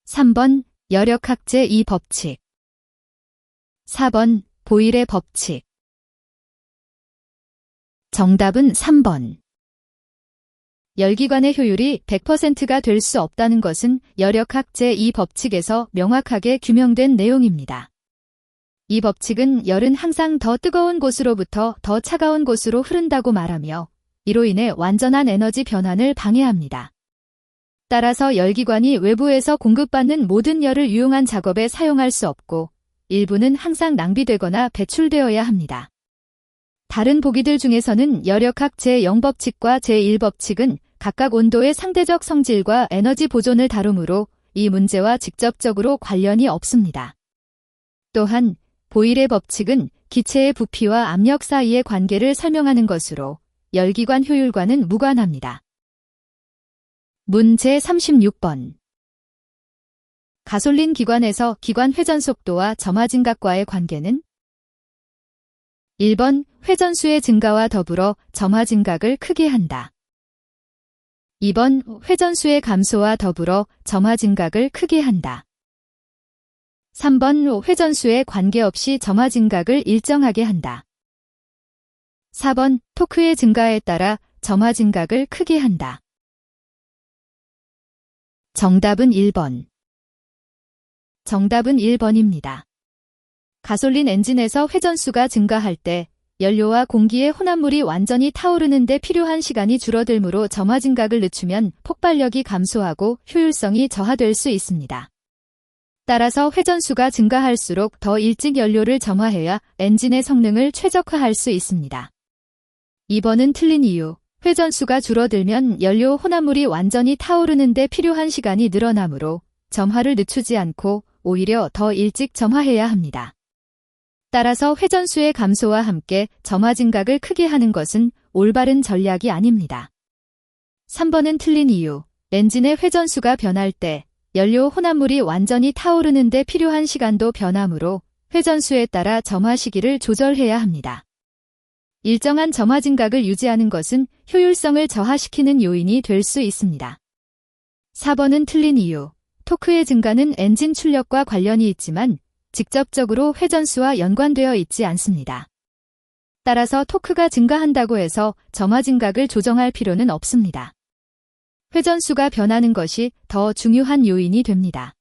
3번 여력학 제2법칙 4번 보일의 법칙 정답은 3번. 열기관의 효율이 100%가 될 수 없다는 것은 여력학 제2법칙에서 명확하게 규명된 내용입니다. 이 법칙은 열은 항상 더 뜨거운 곳으로부터 더 차가운 곳으로 흐른다고 말하며 이로 인해 완전한 에너지 변환을 방해합니다. 따라서 열기관이 외부에서 공급받는 모든 열을 유용한 작업에 사용할 수 없고 일부는 항상 낭비되거나 배출되어야 합니다. 다른 보기들 중에서는 여력학 제0법칙과 제1법칙은 각각 온도의 상대적 성질과 에너지 보존을 다루므로 이 문제와 직접적으로 관련이 없습니다. 또한 보일의 법칙은 기체의 부피와 압력 사이의 관계를 설명하는 것으로 열기관 효율과는 무관합니다. 문제 36번. 가솔린 기관에서 기관 회전 속도와 점화 진각과의 관계는? 1번 회전수의 증가와 더불어 점화 진각을 크게 한다. 2번 회전수의 감소와 더불어 점화 진각을 크게 한다. 3번 회전수에 관계없이 점화 진각을 일정하게 한다. 4번 토크의 증가에 따라 점화 진각을 크게 한다. 정답은 1번. 정답은 1번입니다. 가솔린 엔진에서 회전수가 증가할 때 연료와 공기의 혼합물이 완전히 타오르는 데 필요한 시간이 줄어들므로 점화 진각을 늦추면 폭발력이 감소하고 효율성이 저하될 수 있습니다. 따라서 회전수가 증가할수록 더 일찍 연료를 점화해야 엔진의 성능을 최적화할 수 있습니다. 2번은 틀린 이유. 회전수가 줄어들면 연료 혼합물이 완전히 타오르는 데 필요한 시간이 늘어나므로 점화를 늦추지 않고 오히려 더 일찍 점화해야 합니다. 따라서 회전수의 감소와 함께 점화 진각을 크게 하는 것은 올바른 전략이 아닙니다. 3번은 틀린 이유. 엔진의 회전수가 변할 때 연료 혼합물이 완전히 타오르는 데 필요한 시간도 변하므로 회전수에 따라 점화 시기를 조절해야 합니다. 일정한 점화 진각을 유지하는 것은 효율성을 저하시키는 요인이 될 수 있습니다. 4번은 틀린 이유. 토크의 증가는 엔진 출력과 관련이 있지만 직접적으로 회전수와 연관되어 있지 않습니다. 따라서 토크가 증가한다고 해서 점화 진각을 조정할 필요는 없습니다. 회전수가 변하는 것이 더 중요한 요인이 됩니다.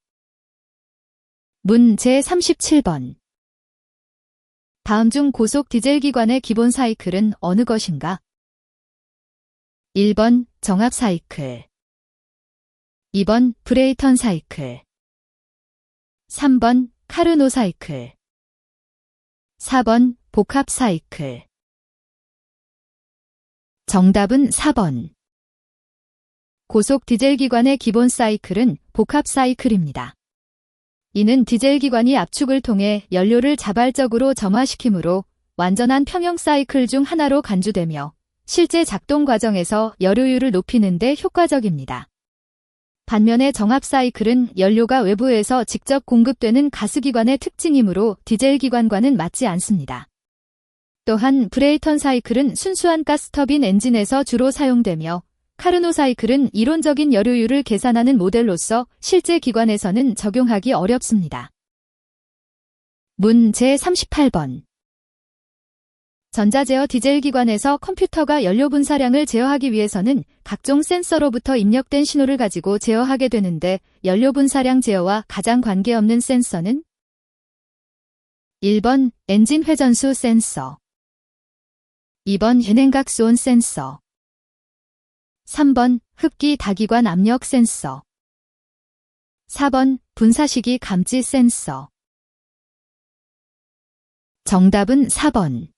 문 제37번. 다음 중 고속 디젤 기관의 기본 사이클은 어느 것인가? 1번 정압 사이클, 2번 브레이턴 사이클, 3번 카르노 사이클, 4번 복합 사이클. 정답은 4번. 고속 디젤 기관의 기본 사이클은 복합 사이클입니다. 이는 디젤 기관이 압축을 통해 연료를 자발적으로 점화시키므로 완전한 평형 사이클 중 하나로 간주되며 실제 작동 과정에서 연료율을 높이는 데 효과적입니다. 반면에 정압 사이클은 연료가 외부에서 직접 공급되는 가스기관의 특징이므로 디젤 기관과는 맞지 않습니다. 또한 브레이턴 사이클은 순수한 가스터빈 엔진에서 주로 사용되며 카르노 사이클은 이론적인 연료율을 계산하는 모델로서 실제 기관에서는 적용하기 어렵습니다. 문 제38번. 전자제어 디젤 기관에서 컴퓨터가 연료 분사량을 제어하기 위해서는 각종 센서로부터 입력된 신호를 가지고 제어하게 되는데 연료 분사량 제어와 가장 관계없는 센서는 1번 엔진 회전수 센서, 2번 냉각수온 센서, 3번 흡기 다기관 압력 센서, 4번 분사시기 감지 센서. 정답은 4번.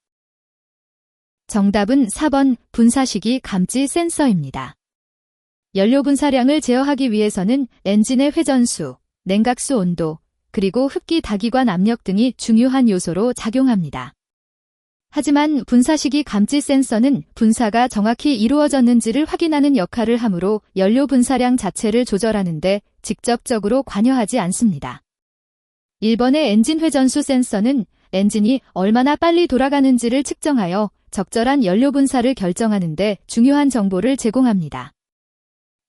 정답은 4번 분사시기 감지 센서입니다. 연료 분사량을 제어하기 위해서는 엔진의 회전수, 냉각수 온도, 그리고 흡기 다기관 압력 등이 중요한 요소로 작용합니다. 하지만 분사시기 감지 센서는 분사가 정확히 이루어졌는지를 확인하는 역할을 하므로 연료 분사량 자체를 조절하는 데 직접적으로 관여하지 않습니다. 1번의 엔진 회전수 센서는 엔진이 얼마나 빨리 돌아가는지를 측정하여 적절한 연료 분사를 결정하는 데 중요한 정보를 제공합니다.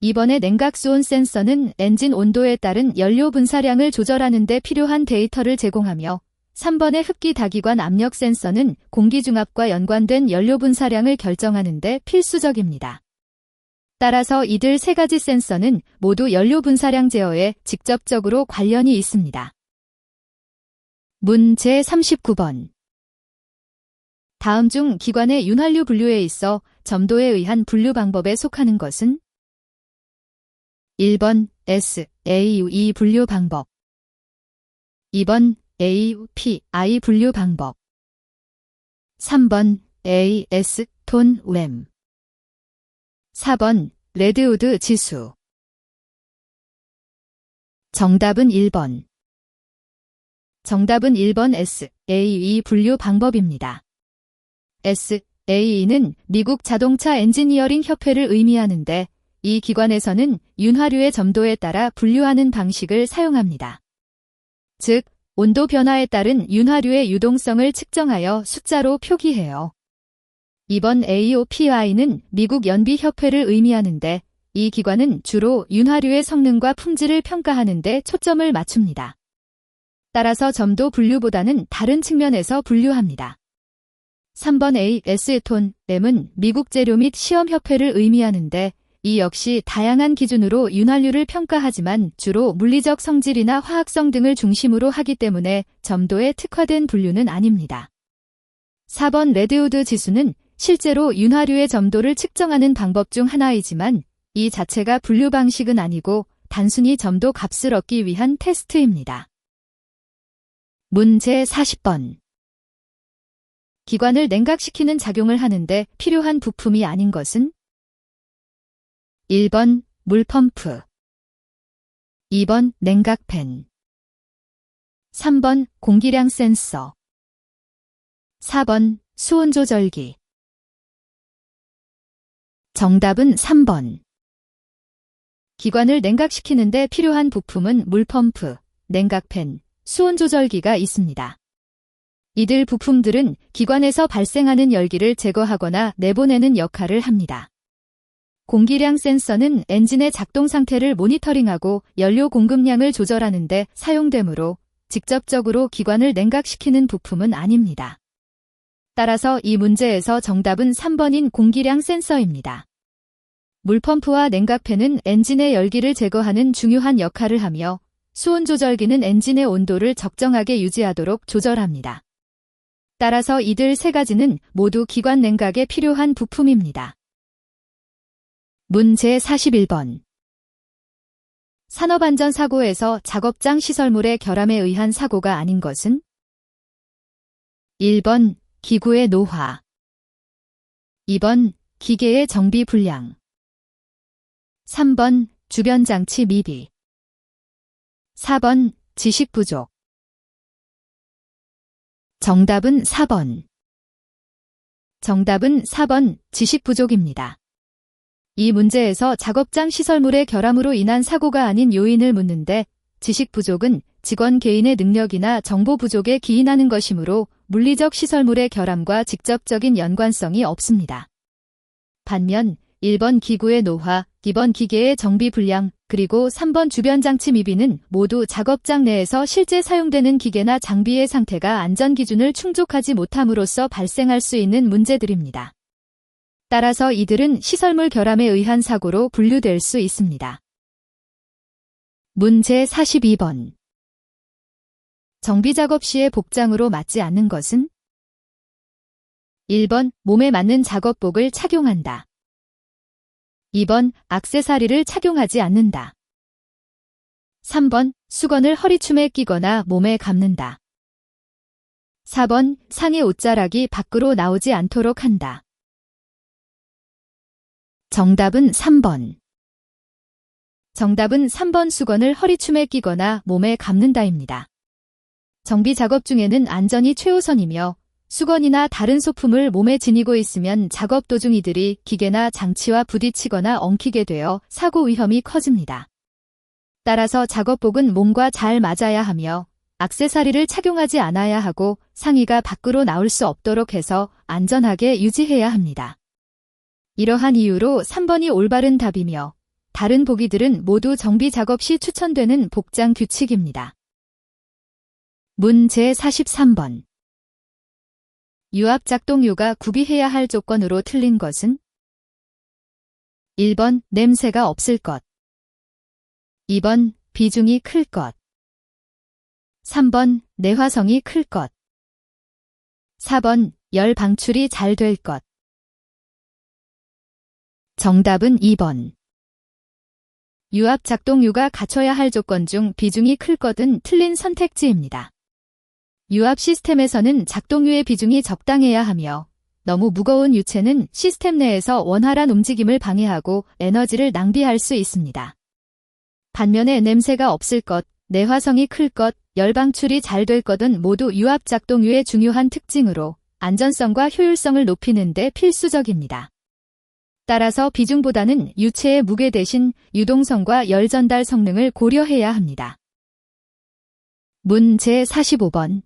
2번의 냉각수온 센서는 엔진 온도에 따른 연료 분사량을 조절하는 데 필요한 데이터를 제공하며 3번의 흡기 다기관 압력 센서는 공기 중압과 연관된 연료 분사량을 결정하는 데 필수적입니다. 따라서 이들 세 가지 센서는 모두 연료 분사량 제어에 직접적으로 관련이 있습니다. 문 제39번. 다음 중 기관의 윤활유 분류에 있어 점도에 의한 분류 방법에 속하는 것은? 1번 SAUE 분류 방법, 2번 AUPI 분류 방법, 3번 AS-톤 램, 4번 레드우드 지수. 정답은 1번. 정답은 1번 SAE 분류 방법입니다. SAE는 미국 자동차 엔지니어링 협회를 의미하는데 이 기관에서는 윤활유의 점도에 따라 분류하는 방식을 사용합니다. 즉, 온도 변화에 따른 윤활유의 유동성을 측정하여 숫자로 표기해요. 이번 AOPI는 미국 연비협회를 의미하는데 이 기관은 주로 윤활유의 성능과 품질을 평가하는 데 초점을 맞춥니다. 따라서 점도 분류보다는 다른 측면에서 분류합니다. 3번 AS-톤 램은 미국 재료 및 시험협회를 의미하는데 이 역시 다양한 기준으로 윤활유를 평가하지만 주로 물리적 성질이나 화학성 등을 중심으로 하기 때문에 점도에 특화된 분류는 아닙니다. 4번 레드우드 지수는 실제로 윤활유의 점도를 측정하는 방법 중 하나이지만 이 자체가 분류 방식은 아니고 단순히 점도 값을 얻기 위한 테스트입니다. 문 제40번. 기관을 냉각시키는 작용을 하는데 필요한 부품이 아닌 것은? 1번 물펌프, 2번 냉각팬, 3번 공기량 센서, 4번 수온 조절기. 정답은 3번. 기관을 냉각시키는 데 필요한 부품은 물펌프, 냉각팬, 수온 조절기가 있습니다. 이들 부품들은 기관에서 발생하는 열기를 제거하거나 내보내는 역할을 합니다. 공기량 센서는 엔진의 작동 상태를 모니터링하고 연료 공급량을 조절하는 데 사용되므로 직접적으로 기관을 냉각시키는 부품은 아닙니다. 따라서 이 문제에서 정답은 3번인 공기량 센서입니다. 물펌프와 냉각팬은 엔진의 열기를 제거하는 중요한 역할을 하며 수온 조절기는 엔진의 온도를 적정하게 유지하도록 조절합니다. 따라서 이들 세 가지는 모두 기관 냉각에 필요한 부품입니다. 문제 41번. 산업안전사고에서 작업장 시설물의 결함에 의한 사고가 아닌 것은? 1번 기구의 노화, 2번 기계의 정비 불량, 3번 주변 장치 미비, 4번 지식 부족. 정답은 4번. 정답은 4번 지식 부족입니다. 이 문제에서 작업장 시설물의 결함으로 인한 사고가 아닌 요인을 묻는데 지식 부족은 직원 개인의 능력이나 정보 부족에 기인하는 것이므로 물리적 시설물의 결함과 직접적인 연관성이 없습니다. 반면 1번 기구의 노화, 2번 기계의 정비 불량, 그리고 3번 주변 장치 미비는 모두 작업장 내에서 실제 사용되는 기계나 장비의 상태가 안전기준을 충족하지 못함으로써 발생할 수 있는 문제들입니다. 따라서 이들은 시설물 결함에 의한 사고로 분류될 수 있습니다. 문제 42번. 정비 작업 시의 복장으로 맞지 않는 것은? 1번 몸에 맞는 작업복을 착용한다. 2번 액세서리를 착용하지 않는다. 3번 수건을 허리춤에 끼거나 몸에 감는다. 4번 상의 옷자락이 밖으로 나오지 않도록 한다. 정답은 3번. 정답은 3번 수건을 허리춤에 끼거나 몸에 감는다입니다. 정비 작업 중에는 안전이 최우선이며 수건이나 다른 소품을 몸에 지니고 있으면 작업 도중 이들이 기계나 장치와 부딪히거나 엉키게 되어 사고 위험이 커집니다. 따라서 작업복은 몸과 잘 맞아야 하며 액세서리를 착용하지 않아야 하고 상의가 밖으로 나올 수 없도록 해서 안전하게 유지해야 합니다. 이러한 이유로 3번이 올바른 답이며 다른 보기들은 모두 정비 작업 시 추천되는 복장 규칙입니다. 문제 43번. 유압 작동유가 구비해야 할 조건으로 틀린 것은? 1번 냄새가 없을 것, 2번 비중이 클 것, 3번 내화성이 클 것, 4번 열 방출이 잘 될 것. 정답은 2번. 유압 작동유가 갖춰야 할 조건 중 비중이 클 것은 틀린 선택지입니다. 유압 시스템에서는 작동유의 비중이 적당해야 하며 너무 무거운 유체는 시스템 내에서 원활한 움직임을 방해하고 에너지를 낭비할 수 있습니다. 반면에 냄새가 없을 것, 내화성이 클 것, 열 방출이 잘 될 것은 모두 유압 작동유의 중요한 특징으로 안전성과 효율성을 높이는 데 필수적입니다. 따라서 비중보다는 유체의 무게 대신 유동성과 열 전달 성능을 고려해야 합니다. 문제 45번.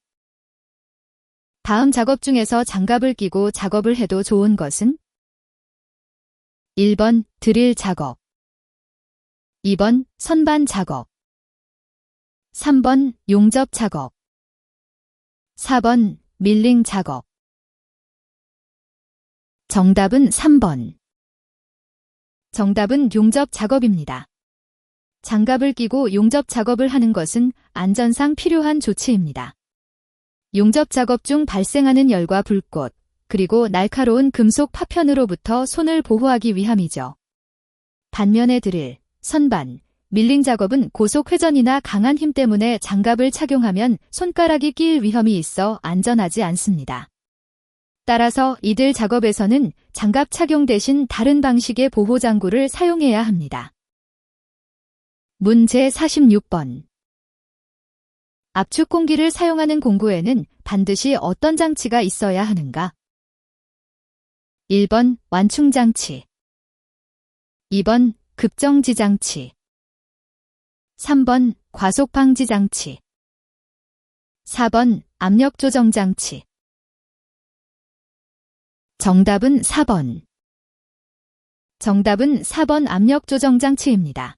다음 작업 중에서 장갑을 끼고 작업을 해도 좋은 것은? 1번 드릴 작업, 2번 선반 작업, 3번 용접 작업, 4번 밀링 작업. 정답은 3번. 정답은 용접 작업입니다. 장갑을 끼고 용접 작업을 하는 것은 안전상 필요한 조치입니다. 용접 작업 중 발생하는 열과 불꽃, 그리고 날카로운 금속 파편으로부터 손을 보호하기 위함이죠. 반면에 드릴, 선반, 밀링 작업은 고속 회전이나 강한 힘 때문에 장갑을 착용하면 손가락이 끼일 위험이 있어 안전하지 않습니다. 따라서 이들 작업에서는 장갑 착용 대신 다른 방식의 보호장구를 사용해야 합니다. 문제 46번. 압축 공기를 사용하는 공구에는 반드시 어떤 장치가 있어야 하는가? 1번 완충장치, 2번 급정지장치, 3번 과속방지장치, 4번 압력조정장치. 정답은 4번. 정답은 4번 압력조정장치입니다.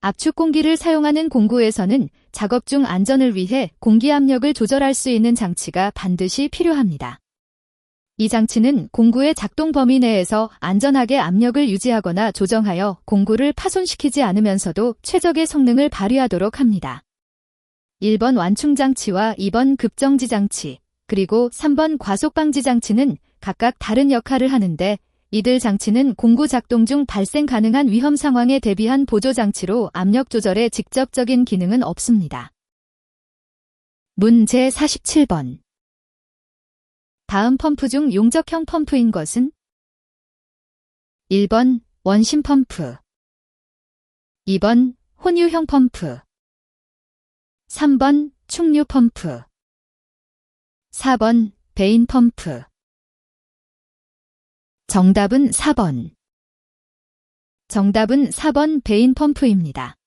압축 공기를 사용하는 공구에서는 작업 중 안전을 위해 공기 압력을 조절할 수 있는 장치가 반드시 필요합니다. 이 장치는 공구의 작동 범위 내에서 안전하게 압력을 유지하거나 조정하여 공구를 파손시키지 않으면서도 최적의 성능을 발휘하도록 합니다. 1번 완충장치와 2번 급정지장치, 그리고 3번 과속방지장치는 각각 다른 역할을 하는데 이들 장치는 공구 작동 중 발생 가능한 위험 상황에 대비한 보조장치로 압력 조절에 직접적인 기능은 없습니다. 문제 47번. 다음 펌프 중 용접형 펌프인 것은? 1번 원심 펌프, 2번 혼유형 펌프, 3번 충류 펌프, 4번 베인 펌프. 정답은 4번. 정답은 4번 베인 펌프입니다.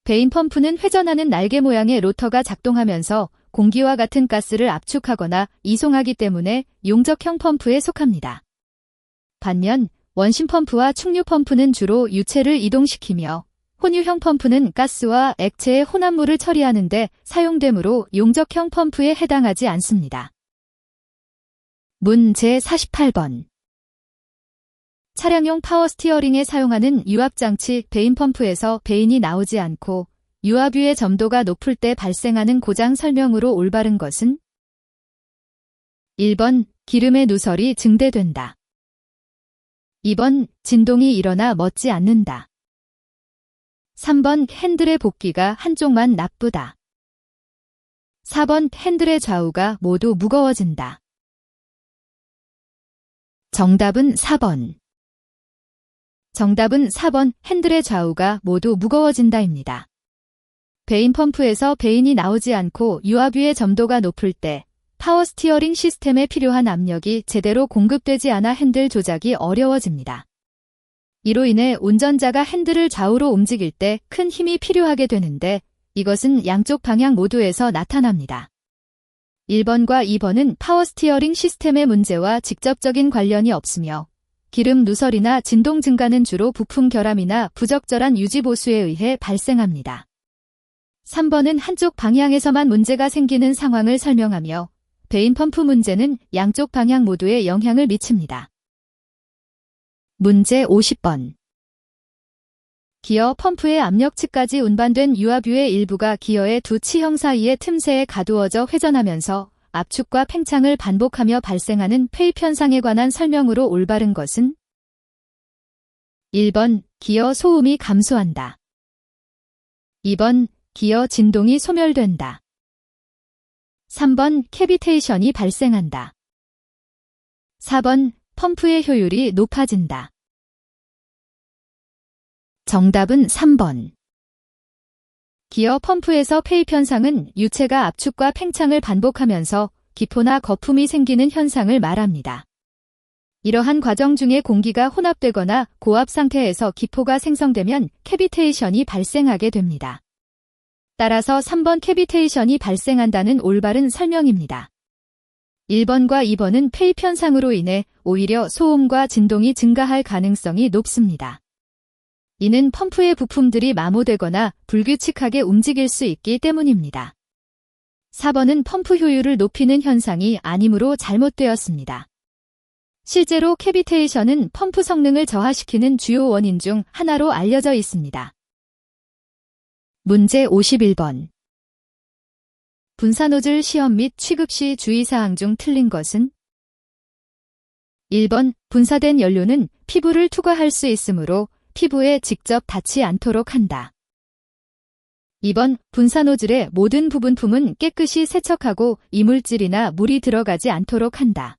베인 펌프는 회전하는 날개 모양의 로터가 작동하면서 공기와 같은 가스를 압축하거나 이송하기 때문에 용접형 펌프에 속합니다. 반면 원심 펌프와 충류 펌프는 주로 유체를 이동시키며 혼유형 펌프는 가스와 액체의 혼합물을 처리하는 데 사용되므로 용접형 펌프에 해당하지 않습니다. 문제 48번. 차량용 파워 스티어링에 사용하는 유압장치 베인 펌프에서 베인이 나오지 않고 유압유의 점도가 높을 때 발생하는 고장 설명으로 올바른 것은? 1번 기름의 누설이 증대된다. 2번 진동이 일어나 멎지 않는다. 3번 핸들의 복귀가 한쪽만 나쁘다. 4번 핸들의 좌우가 모두 무거워진다. 정답은 4번. 정답은 4번 핸들의 좌우가 모두 무거워진다입니다. 베인 펌프에서 베인이 나오지 않고 유압유의 점도가 높을 때 파워 스티어링 시스템에 필요한 압력이 제대로 공급되지 않아 핸들 조작이 어려워집니다. 이로 인해 운전자가 핸들을 좌우로 움직일 때 큰 힘이 필요하게 되는데 이것은 양쪽 방향 모두에서 나타납니다. 1번과 2번은 파워 스티어링 시스템의 문제와 직접적인 관련이 없으며 기름 누설이나 진동 증가는 주로 부품 결함이나 부적절한 유지 보수에 의해 발생합니다. 3번은 한쪽 방향에서만 문제가 생기는 상황을 설명하며 베인 펌프 문제는 양쪽 방향 모두에 영향을 미칩니다. 문제 50번. 기어 펌프의 압력치까지 운반된 유압유의 일부가 기어의 두 치형 사이의 틈새에 가두어져 회전하면서 압축과 팽창을 반복하며 발생하는 페입 현상에 관한 설명으로 올바른 것은? 1번 기어 소음이 감소한다. 2번 기어 진동이 소멸된다. 3번 캐비테이션이 발생한다. 4번 펌프의 효율이 높아진다. 정답은 3번. 기어 펌프에서 페입 현상은 유체가 압축과 팽창을 반복하면서 기포나 거품이 생기는 현상을 말합니다. 이러한 과정 중에 공기가 혼합되거나 고압 상태에서 기포가 생성되면 캐비테이션이 발생하게 됩니다. 따라서 3번 캐비테이션이 발생한다는 올바른 설명입니다. 1번과 2번은 페입 현상으로 인해 오히려 소음과 진동이 증가할 가능성이 높습니다. 이는 펌프의 부품들이 마모되거나 불규칙하게 움직일 수 있기 때문입니다. 4번은 펌프 효율을 높이는 현상이 아니므로 잘못되었습니다. 실제로 캐비테이션은 펌프 성능을 저하시키는 주요 원인 중 하나로 알려져 있습니다. 문제 51번. 분사노즐 시험 및 취급 시 주의사항 중 틀린 것은? 1번 분사된 연료는 피부를 투과할 수 있으므로 피부에 직접 닿지 않도록 한다. 2번 분사노즐의 모든 부분품은 깨끗이 세척하고 이물질이나 물이 들어가지 않도록 한다.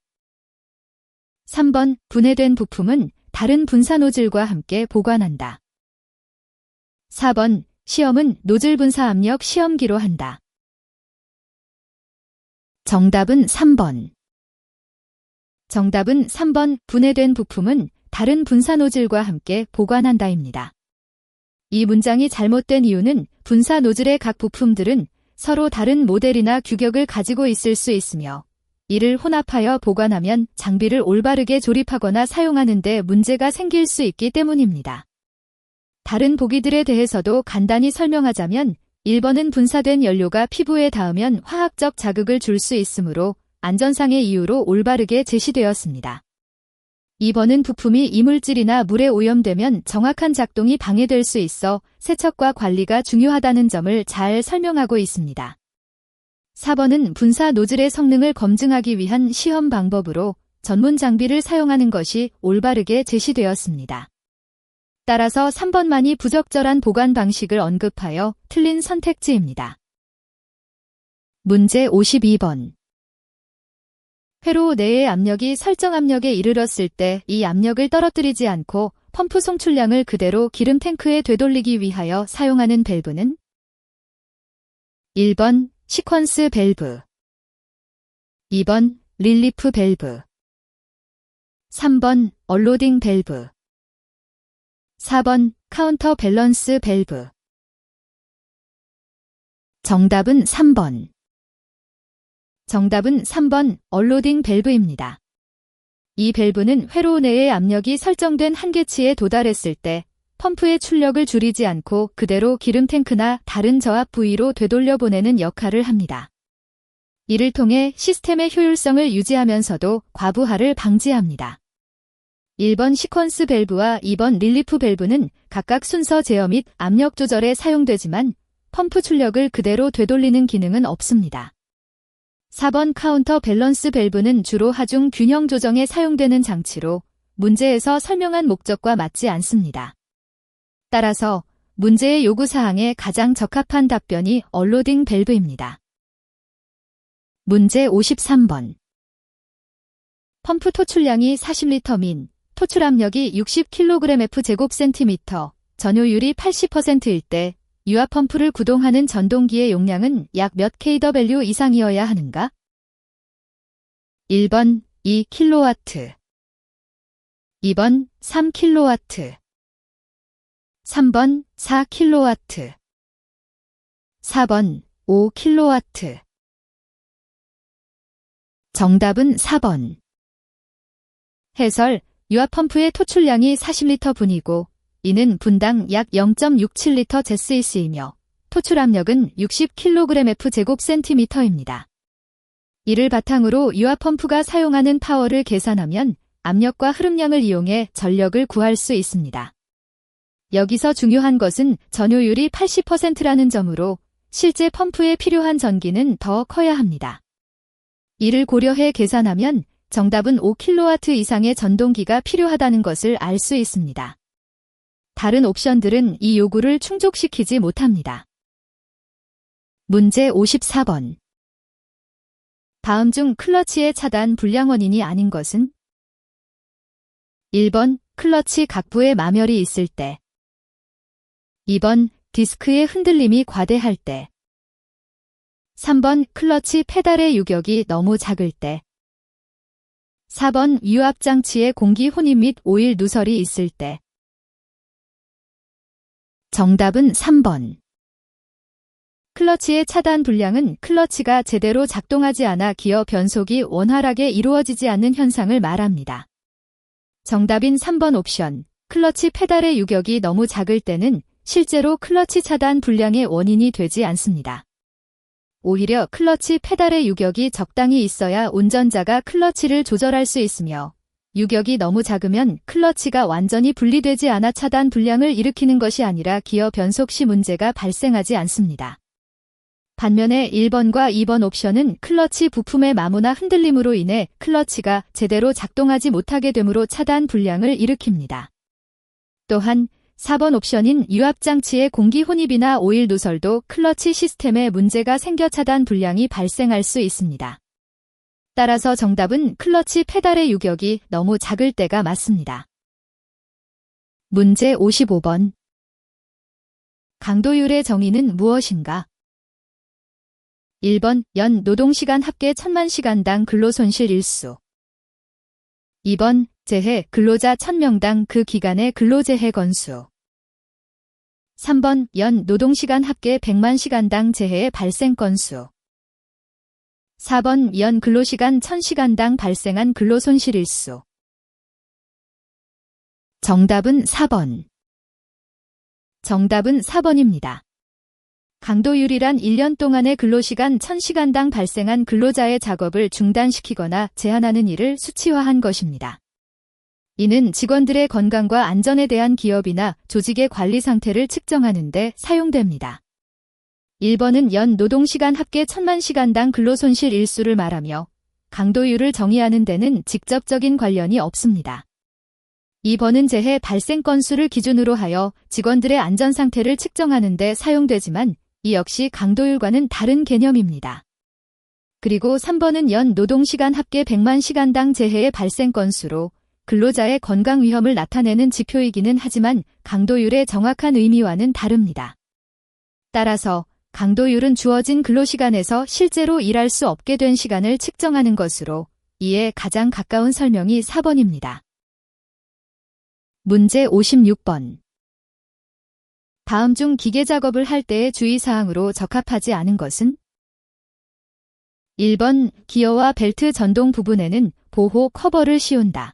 3번 분해된 부품은 다른 분사노즐과 함께 보관한다. 4번 시험은 노즐 분사 압력 시험기로 한다. 정답은 3번. 정답은 3번 분해된 부품은 다른 분사 노즐과 함께 보관한다입니다. 이 문장이 잘못된 이유는 분사 노즐의 각 부품들은 서로 다른 모델이나 규격을 가지고 있을 수 있으며 이를 혼합하여 보관하면 장비를 올바르게 조립하거나 사용하는 데 문제가 생길 수 있기 때문입니다. 다른 보기들에 대해서도 간단히 설명하자면 1번은 분사된 연료가 피부에 닿으면 화학적 자극을 줄 수 있으므로 안전상의 이유로 올바르게 제시되었습니다. 2번은 부품이 이물질이나 물에 오염되면 정확한 작동이 방해될 수 있어 세척과 관리가 중요하다는 점을 잘 설명하고 있습니다. 4번은 분사 노즐의 성능을 검증하기 위한 시험 방법으로 전문 장비를 사용하는 것이 올바르게 제시되었습니다. 따라서 3번만이 부적절한 보관 방식을 언급하여 틀린 선택지입니다. 문제 52번. 회로 내의 압력이 설정 압력에 이르렀을 때 이 압력을 떨어뜨리지 않고 펌프 송출량을 그대로 기름 탱크에 되돌리기 위하여 사용하는 밸브는 1번 시퀀스 밸브, 2번 릴리프 밸브, 3번 얼로딩 밸브, 4번 카운터 밸런스 밸브. 정답은 3번. 정답은 3번 얼로딩 밸브입니다. 이 밸브는 회로 내의 압력이 설정된 한계치에 도달했을 때 펌프의 출력을 줄이지 않고 그대로 기름 탱크나 다른 저압 부위로 되돌려 보내는 역할을 합니다. 이를 통해 시스템의 효율성을 유지하면서도 과부하를 방지합니다. 1번 시퀀스 밸브와 2번 릴리프 밸브는 각각 순서 제어 및 압력 조절에 사용되지만 펌프 출력을 그대로 되돌리는 기능은 없습니다. 4번 카운터 밸런스 밸브는 주로 하중 균형 조정에 사용되는 장치로 문제에서 설명한 목적과 맞지 않습니다. 따라서 문제의 요구사항에 가장 적합한 답변이 얼로딩 밸브입니다. 문제 53번. 펌프 토출량이 40리터 민, 토출 압력이 60kgf/cm, 전효율이 80%일 때 유압 펌프를 구동하는 전동기의 용량은 약 몇 kW 이상이어야 하는가? 1번 2kW, 2번 3kW, 3번 4kW, 4번 5kW. 정답은 4번. 해설. 유압 펌프의 토출량이 40리터 분이고 이는 분당 약 0.67리터 제스이스이며 토출 압력은 60kgf/cm입니다. 이를 바탕으로 유압 펌프가 사용하는 파워를 계산하면 압력과 흐름량을 이용해 전력을 구할 수 있습니다. 여기서 중요한 것은 전효율이 80%라는 점으로 실제 펌프에 필요한 전기는 더 커야 합니다. 이를 고려해 계산하면 정답은 5kW 이상의 전동기가 필요하다는 것을 알 수 있습니다. 다른 옵션들은 이 요구를 충족시키지 못합니다. 문제 54번. 다음 중 클러치의 차단 불량 원인이 아닌 것은? 1번 클러치 각부에 마멸이 있을 때, 2번 디스크의 흔들림이 과대할 때, 3번 클러치 페달의 유격이 너무 작을 때, 4번 유압장치에 공기 혼입 및 오일 누설이 있을 때. 정답은 3번. 클러치의 차단 불량은 클러치가 제대로 작동하지 않아 기어 변속이 원활하게 이루어지지 않는 현상을 말합니다. 정답인 3번 옵션, 클러치 페달의 유격이 너무 작을 때는 실제로 클러치 차단 불량의 원인이 되지 않습니다. 오히려 클러치 페달의 유격이 적당히 있어야 운전자가 클러치를 조절할 수 있으며 유격이 너무 작으면 클러치가 완전히 분리되지 않아 차단 불량을 일으키는 것이 아니라 기어 변속 시 문제가 발생하지 않습니다. 반면에 1번과 2번 옵션은 클러치 부품의 마모나 흔들림으로 인해 클러치가 제대로 작동하지 못하게 되므로 차단 불량을 일으킵니다. 또한 4번 옵션인 유압장치의 공기 혼입이나 오일 누설도 클러치 시스템에 문제가 생겨 차단 불량이 발생할 수 있습니다. 따라서 정답은 클러치 페달의 유격이 너무 작을 때가 맞습니다. 문제 55번. 강도율의 정의는 무엇인가? 1번 연 노동시간 합계 1000만시간당 근로손실 일수, 2번 재해 근로자 1000명당 그 기간의 근로재해 건수, 3번 연 노동시간 합계 100만시간당 재해의 발생 건수, 4번 연 근로시간 1000시간당 발생한 근로손실 일수. 정답은 4번. 정답은 4번입니다. 강도율이란 1년 동안의 근로시간 1000시간당 발생한 근로자의 작업을 중단시키거나 제한하는 일을 수치화한 것입니다. 이는 직원들의 건강과 안전에 대한 기업이나 조직의 관리 상태를 측정하는 데 사용됩니다. 1번은 연 노동시간 합계 1000만 시간당 근로손실 일수를 말하며 강도율을 정의하는 데는 직접적인 관련이 없습니다. 2번은 재해 발생 건수를 기준으로 하여 직원들의 안전 상태를 측정하는 데 사용되지만 이 역시 강도율과는 다른 개념입니다. 그리고 3번은 연 노동시간 합계 100만 시간당 재해의 발생 건수로 근로자의 건강 위험을 나타내는 지표이기는 하지만 강도율의 정확한 의미와는 다릅니다. 따라서 강도율은 주어진 근로시간에서 실제로 일할 수 없게 된 시간을 측정하는 것으로 이에 가장 가까운 설명이 4번입니다. 문제 56번. 다음 중 기계 작업을 할 때의 주의사항으로 적합하지 않은 것은? 1번 기어와 벨트 전동 부분에는 보호 커버를 씌운다.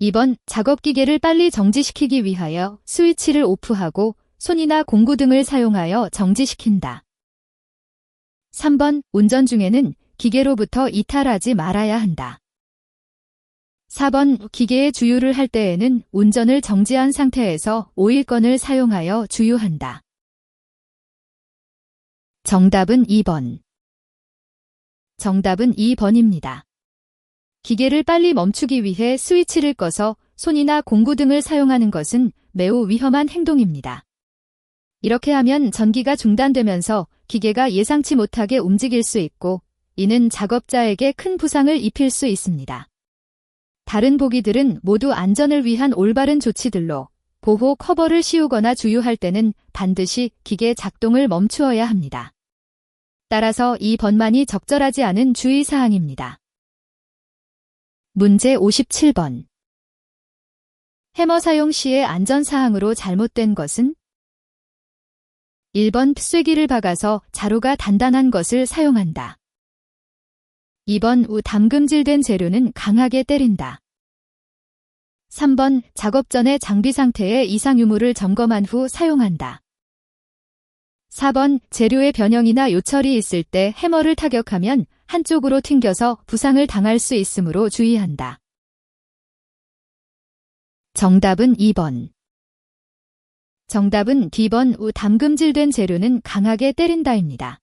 2번 작업기계를 빨리 정지시키기 위하여 스위치를 오프하고 손이나 공구 등을 사용하여 정지시킨다. 3번 운전 중에는 기계로부터 이탈하지 말아야 한다. 4번 기계의 주유를 할 때에는 운전을 정지한 상태에서 오일건을 사용하여 주유한다. 정답은 2번. 정답은 2번입니다. 기계를 빨리 멈추기 위해 스위치를 꺼서 손이나 공구 등을 사용하는 것은 매우 위험한 행동입니다. 이렇게 하면 전기가 중단되면서 기계가 예상치 못하게 움직일 수 있고 이는 작업자에게 큰 부상을 입힐 수 있습니다. 다른 보기들은 모두 안전을 위한 올바른 조치들로 보호 커버를 씌우거나 주유할 때는 반드시 기계 작동을 멈추어야 합니다. 따라서 2번만이 적절하지 않은 주의사항입니다. 문제 57번. 해머 사용 시의 안전사항으로 잘못된 것은? 1번 쐐기를 박아서 자루가 단단한 것을 사용한다. 2번 담금질된 재료는 강하게 때린다. 3번 작업 전에 장비 상태의 이상 유무를 점검한 후 사용한다. 4번 재료의 변형이나 요철이 있을 때 해머를 타격하면 한쪽으로 튕겨서 부상을 당할 수 있으므로 주의한다. 정답은 2번. 정답은 D번 담금질된 재료는 강하게 때린다입니다.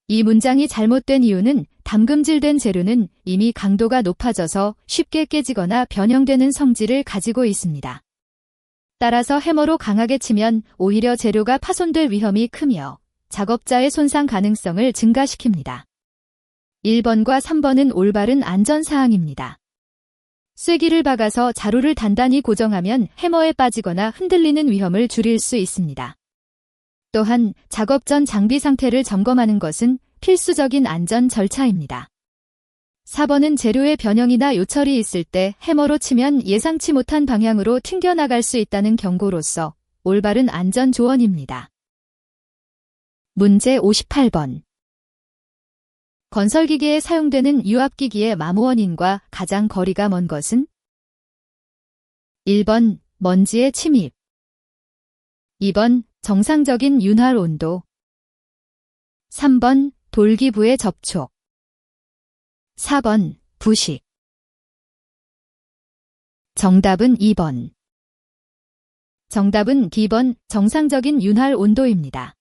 이 문장이 잘못된 이유는 담금질된 재료는 이미 강도가 높아져서 쉽게 깨지거나 변형되는 성질을 가지고 있습니다. 따라서 해머로 강하게 치면 오히려 재료가 파손될 위험이 크며 작업자의 손상 가능성을 증가시킵니다. 1번과 3번은 올바른 안전사항입니다. 쐐기를 박아서 자루를 단단히 고정하면 해머에 빠지거나 흔들리는 위험을 줄일 수 있습니다. 또한 작업 전 장비 상태를 점검하는 것은 필수적인 안전 절차입니다. 4번은 재료의 변형이나 요철이 있을 때 해머로 치면 예상치 못한 방향으로 튕겨나갈 수 있다는 경고로서 올바른 안전 조언입니다. 문제 58번. 건설기계에 사용되는 유압기기의 마모원인과 가장 거리가 먼 것은? 1번 먼지의 침입. 2번 정상적인 윤활 온도. 3번 돌기부의 접촉. 4번 부식. 정답은 2번. 정답은 D번 정상적인 윤활 온도입니다.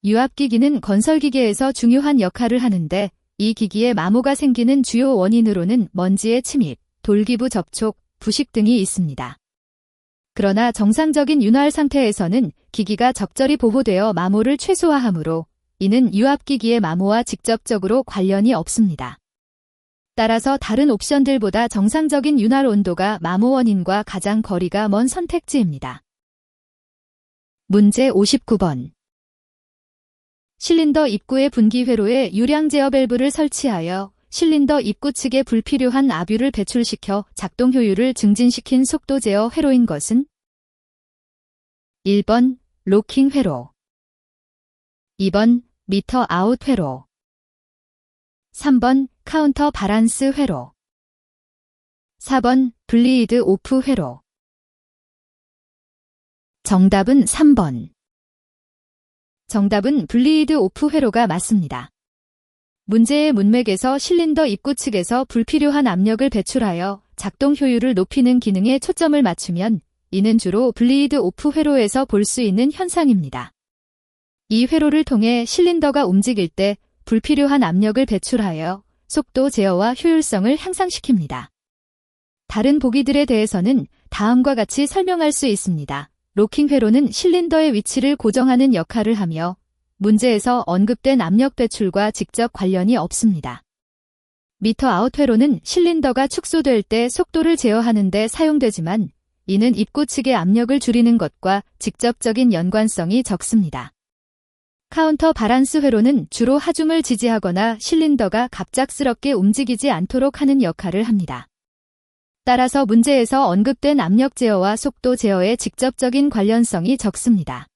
유압기기는 건설기계에서 중요한 역할을 하는데 이 기기에 마모가 생기는 주요 원인으로는 먼지의 침입, 돌기부 접촉, 부식 등이 있습니다. 그러나 정상적인 윤활 상태에서는 기기가 적절히 보호되어 마모를 최소화하므로 이는 유압기기의 마모와 직접적으로 관련이 없습니다. 따라서 다른 옵션들보다 정상적인 윤활 온도가 마모 원인과 가장 거리가 먼 선택지입니다. 문제 59번. 실린더 입구의 분기 회로에 유량 제어 밸브를 설치하여 실린더 입구 측에 불필요한 압유를 배출시켜 작동 효율을 증진시킨 속도 제어 회로인 것은? 1번 로킹 회로. 2번 미터 아웃 회로. 3번 카운터 바란스 회로. 4번 블리드 오프 회로. 정답은 3번. 정답은 블리이드 오프 회로가 맞습니다. 문제의 문맥에서 실린더 입구 측에서 불필요한 압력을 배출하여 작동 효율을 높이는 기능에 초점을 맞추면 이는 주로 블리이드 오프 회로에서 볼 수 있는 현상입니다. 이 회로를 통해 실린더가 움직일 때 불필요한 압력을 배출하여 속도 제어와 효율성을 향상시킵니다. 다른 보기들에 대해서는 다음과 같이 설명할 수 있습니다. 로킹 회로는 실린더의 위치를 고정하는 역할을 하며 문제에서 언급된 압력 배출과 직접 관련이 없습니다. 미터 아웃 회로는 실린더가 축소될 때 속도를 제어하는 데 사용되지만 이는 입구 측의 압력을 줄이는 것과 직접적인 연관성이 적습니다. 카운터 바란스 회로는 주로 하중을 지지하거나 실린더가 갑작스럽게 움직이지 않도록 하는 역할을 합니다. 따라서 문제에서 언급된 압력 제어와 속도 제어의 직접적인 관련성이 적습니다.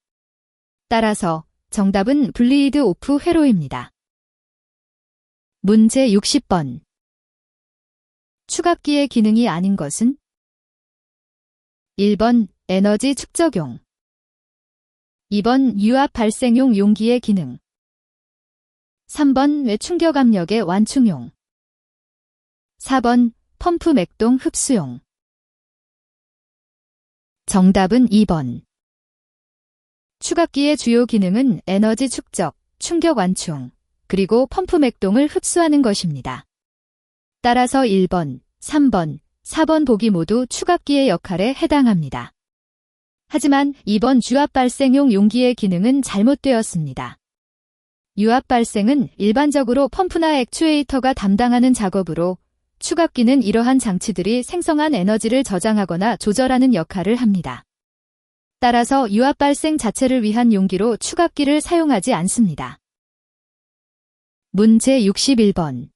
따라서 정답은 블리이드 오프 회로입니다. 문제 60번. 추각기의 기능이 아닌 것은? 1번 에너지 축적용, 2번 유압 발생용 용기의 기능, 3번 외충격 압력의 완충용, 4번 펌프 맥동 흡수용. 정답은 2번. 추각기의 주요 기능은 에너지 축적, 충격 완충, 그리고 펌프 맥동을 흡수하는 것입니다. 따라서 1번, 3번, 4번 보기 모두 추각기의 역할에 해당합니다. 하지만 2번 주압 발생용 용기의 기능은 잘못되었습니다. 유압 발생은 일반적으로 펌프나 액추에이터가 담당하는 작업으로 추각기는 이러한 장치들이 생성한 에너지를 저장하거나 조절하는 역할을 합니다. 따라서 유압 발생 자체를 위한 용기로 추각기를 사용하지 않습니다. 문제 61번.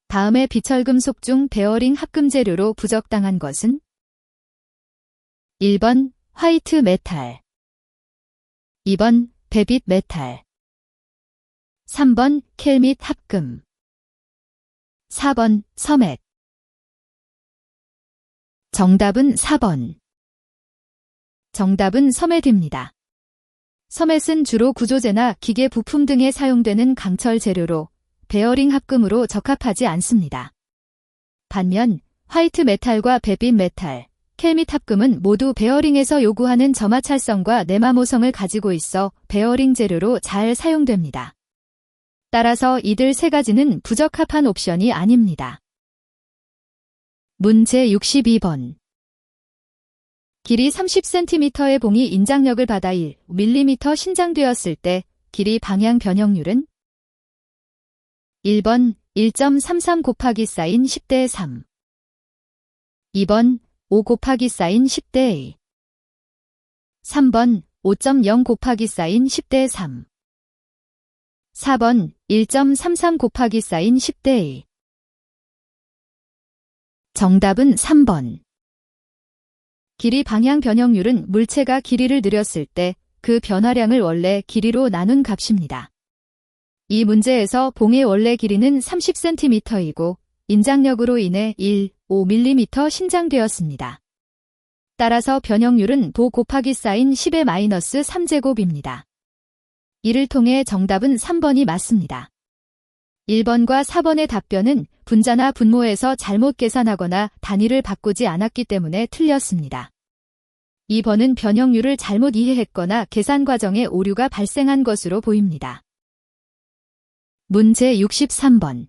다음의 비철금속 중 베어링 합금 재료로 부적당한 것은? 1번 화이트 메탈, 2번 베빗 메탈, 3번 켈밋 합금, 4번 서მეტ. 정답은 4번. 정답은 서მეტ입니다. 서მეტ은 주로 구조재나 기계 부품 등에 사용되는 강철 재료로 베어링 합금으로 적합하지 않습니다. 반면 화이트 메탈과 베빗 메탈, 켈밋 합금은 모두 베어링에서 요구하는 점화찰성과 내마모성을 가지고 있어 베어링 재료로 잘 사용됩니다. 따라서 이들 세 가지는 부적합한 옵션이 아닙니다. 문제 62번. 길이 30cm의 봉이 인장력을 받아 1mm 신장되었을 때 길이 방향 변형률은? 1번 1.33 곱하기 사인 10대 3, 2번 5 곱하기 사인 10대 2, 3번 5.0 곱하기 사인 10대 3, 4번 1.33 곱하기 사인 10대 2. 정답은 3번. 길이 방향 변형률은 물체가 길이를 늘렸을 때 그 변화량을 원래 길이로 나눈 값입니다. 이 문제에서 봉의 원래 길이는 30cm이고 인장력으로 인해 1.5mm 신장되었습니다. 따라서 변형률은 도 곱하기 사인 10의 마이너스 3제곱입니다. 이를 통해 정답은 3번이 맞습니다. 1번과 4번의 답변은 분자나 분모에서 잘못 계산하거나 단위를 바꾸지 않았기 때문에 틀렸습니다. 2번은 변형률을 잘못 이해했거나 계산 과정에 오류가 발생한 것으로 보입니다. 문제 63번.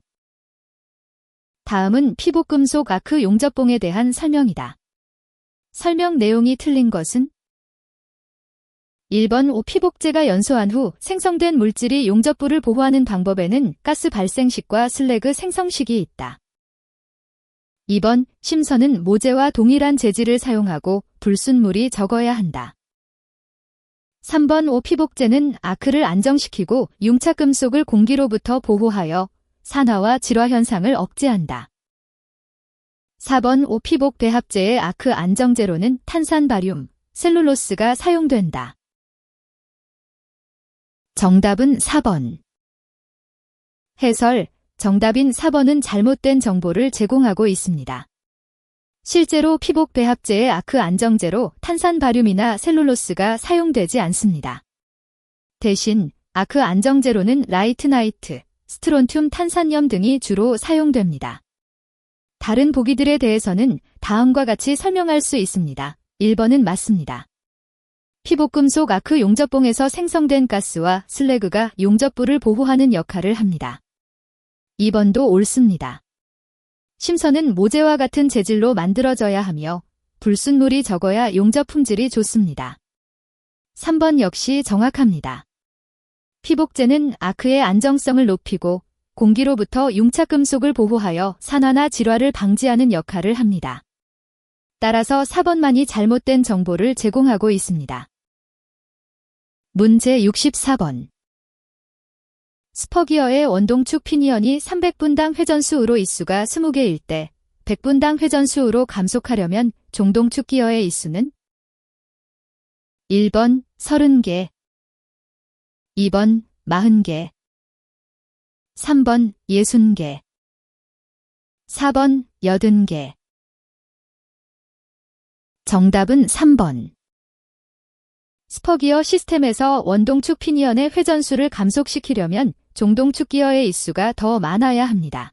다음은 피복금속 아크 용접봉에 대한 설명이다. 설명 내용이 틀린 것은? 1번 피복제가 연소한 후 생성된 물질이 용접부를 보호하는 방법에는 가스 발생식과 슬래그 생성식이 있다. 2번 심선은 모재와 동일한 재질을 사용하고 불순물이 적어야 한다. 3번 피복제는 아크를 안정시키고 융착금속을 공기로부터 보호하여 산화와 질화 현상을 억제한다. 4번 피복 배합제의 아크 안정제로는 탄산바륨, 셀룰로스가 사용된다. 정답은 4번. 해설, 정답인 4번은 잘못된 정보를 제공하고 있습니다. 실제로 피복 배합제의 아크 안정제로 탄산바륨이나 셀룰로스가 사용되지 않습니다. 대신 아크 안정제로는 라이트나이트, 스트론튬 탄산염 등이 주로 사용됩니다. 다른 보기들에 대해서는 다음과 같이 설명할 수 있습니다. 1번은 맞습니다. 피복금속 아크 용접봉에서 생성된 가스와 슬래그가 용접부를 보호하는 역할을 합니다. 2번도 옳습니다. 심선은 모재와 같은 재질로 만들어져야 하며 불순물이 적어야 용접 품질이 좋습니다. 3번 역시 정확합니다. 피복제는 아크의 안정성을 높이고 공기로부터 융착금속을 보호하여 산화나 질화를 방지하는 역할을 합니다. 따라서 4번만이 잘못된 정보를 제공하고 있습니다. 문제 64번. 스퍼기어의 원동축 피니언이 300분당 회전수로 있수가 20개일 때 100분당 회전수로 감속하려면 종동축 기어의 있수는 1번 30개, 2번 40개, 3번 60개, 4번 80개. 정답은 3번. 스퍼기어 시스템에서 원동축 피니언의 회전수를 감속시키려면 종동축 기어의 있수가 더 많아야 합니다.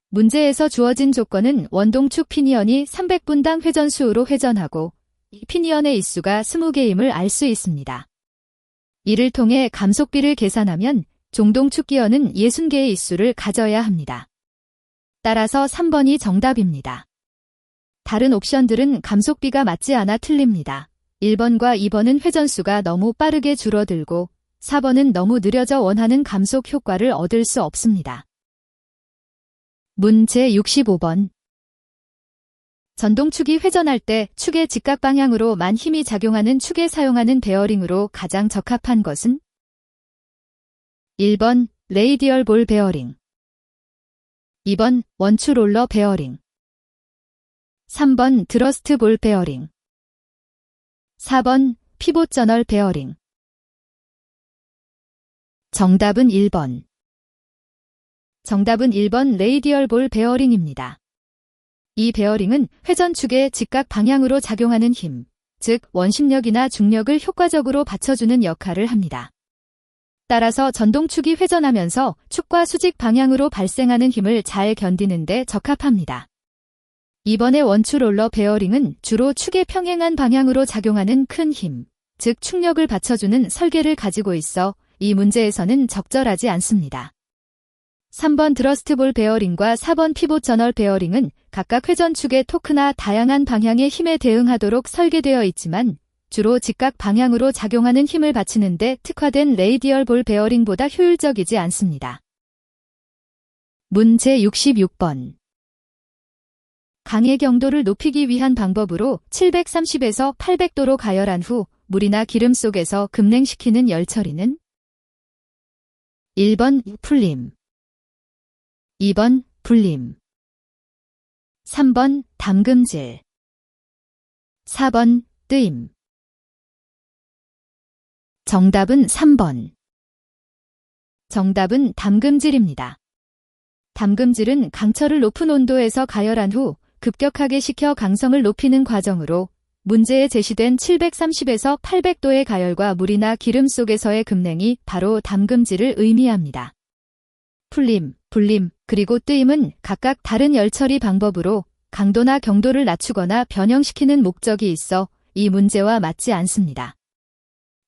문제에서 주어진 조건은 원동축 피니언이 300분당 회전수로 회전하고 이 피니언의 있수가 20개임을 알 수 있습니다. 이를 통해 감속비를 계산하면 종동축 기어는 60개의 있수를 가져야 합니다. 따라서 3번이 정답입니다. 다른 옵션들은 감속비가 맞지 않아 틀립니다. 1번과 2번은 회전수가 너무 빠르게 줄어들고 4번은 너무 느려져 원하는 감속 효과를 얻을 수 없습니다. 문제 65번. 전동축이 회전할 때 축의 직각 방향으로만 힘이 작용하는 축에 사용하는 베어링으로 가장 적합한 것은 1번 레이디얼 볼 베어링, 2번 원추 롤러 베어링, 3번 드러스트 볼 베어링, 4번 피봇 저널 베어링. 정답은 1번. 정답은 1번 레이디얼 볼 베어링입니다. 이 베어링은 회전축의 직각 방향으로 작용하는 힘, 즉 원심력이나 중력을 효과적으로 받쳐주는 역할을 합니다. 따라서 전동축이 회전하면서 축과 수직 방향으로 발생하는 힘을 잘 견디는 데 적합합니다. 이번의 원추 롤러 베어링은 주로 축의 평행한 방향으로 작용하는 큰 힘, 즉 축력을 받쳐주는 설계를 가지고 있어 이 문제에서는 적절하지 않습니다. 3번 드러스트 볼 베어링과 4번 피봇 저널 베어링은 각각 회전축의 토크나 다양한 방향의 힘에 대응하도록 설계되어 있지만 주로 직각 방향으로 작용하는 힘을 받치는 데 특화된 레이디얼 볼 베어링보다 효율적이지 않습니다. 문제 66번. 강의 경도를 높이기 위한 방법으로 730에서 800도로 가열한 후 물이나 기름 속에서 급냉시키는 열처리는 1번 풀림, 2번 불림, 3번 담금질, 4번 뜨임. 정답은 3번. 정답은 담금질입니다. 담금질은 강철을 높은 온도에서 가열한 후 급격하게 식혀 강성을 높이는 과정으로 문제에 제시된 730에서 800도의 가열과 물이나 기름 속에서의 급냉이 바로 담금질을 의미합니다. 풀림, 불림, 그리고 뜨임은 각각 다른 열처리 방법으로 강도나 경도를 낮추거나 변형시키는 목적이 있어 이 문제와 맞지 않습니다.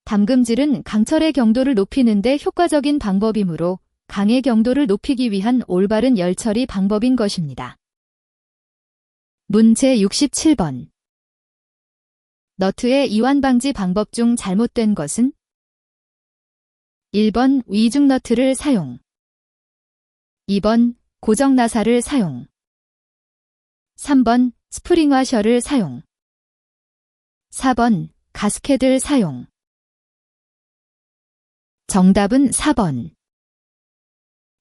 담금질은 강철의 경도를 높이는 데 효과적인 방법이므로 강의 경도를 높이기 위한 올바른 열처리 방법인 것입니다. 문제 67번. 너트의 이완 방지 방법 중 잘못된 것은 1번 위중 너트를 사용, 2번 고정 나사를 사용, 3번 스프링 와셔를 사용, 4번 가스켓을 사용. 정답은 4번.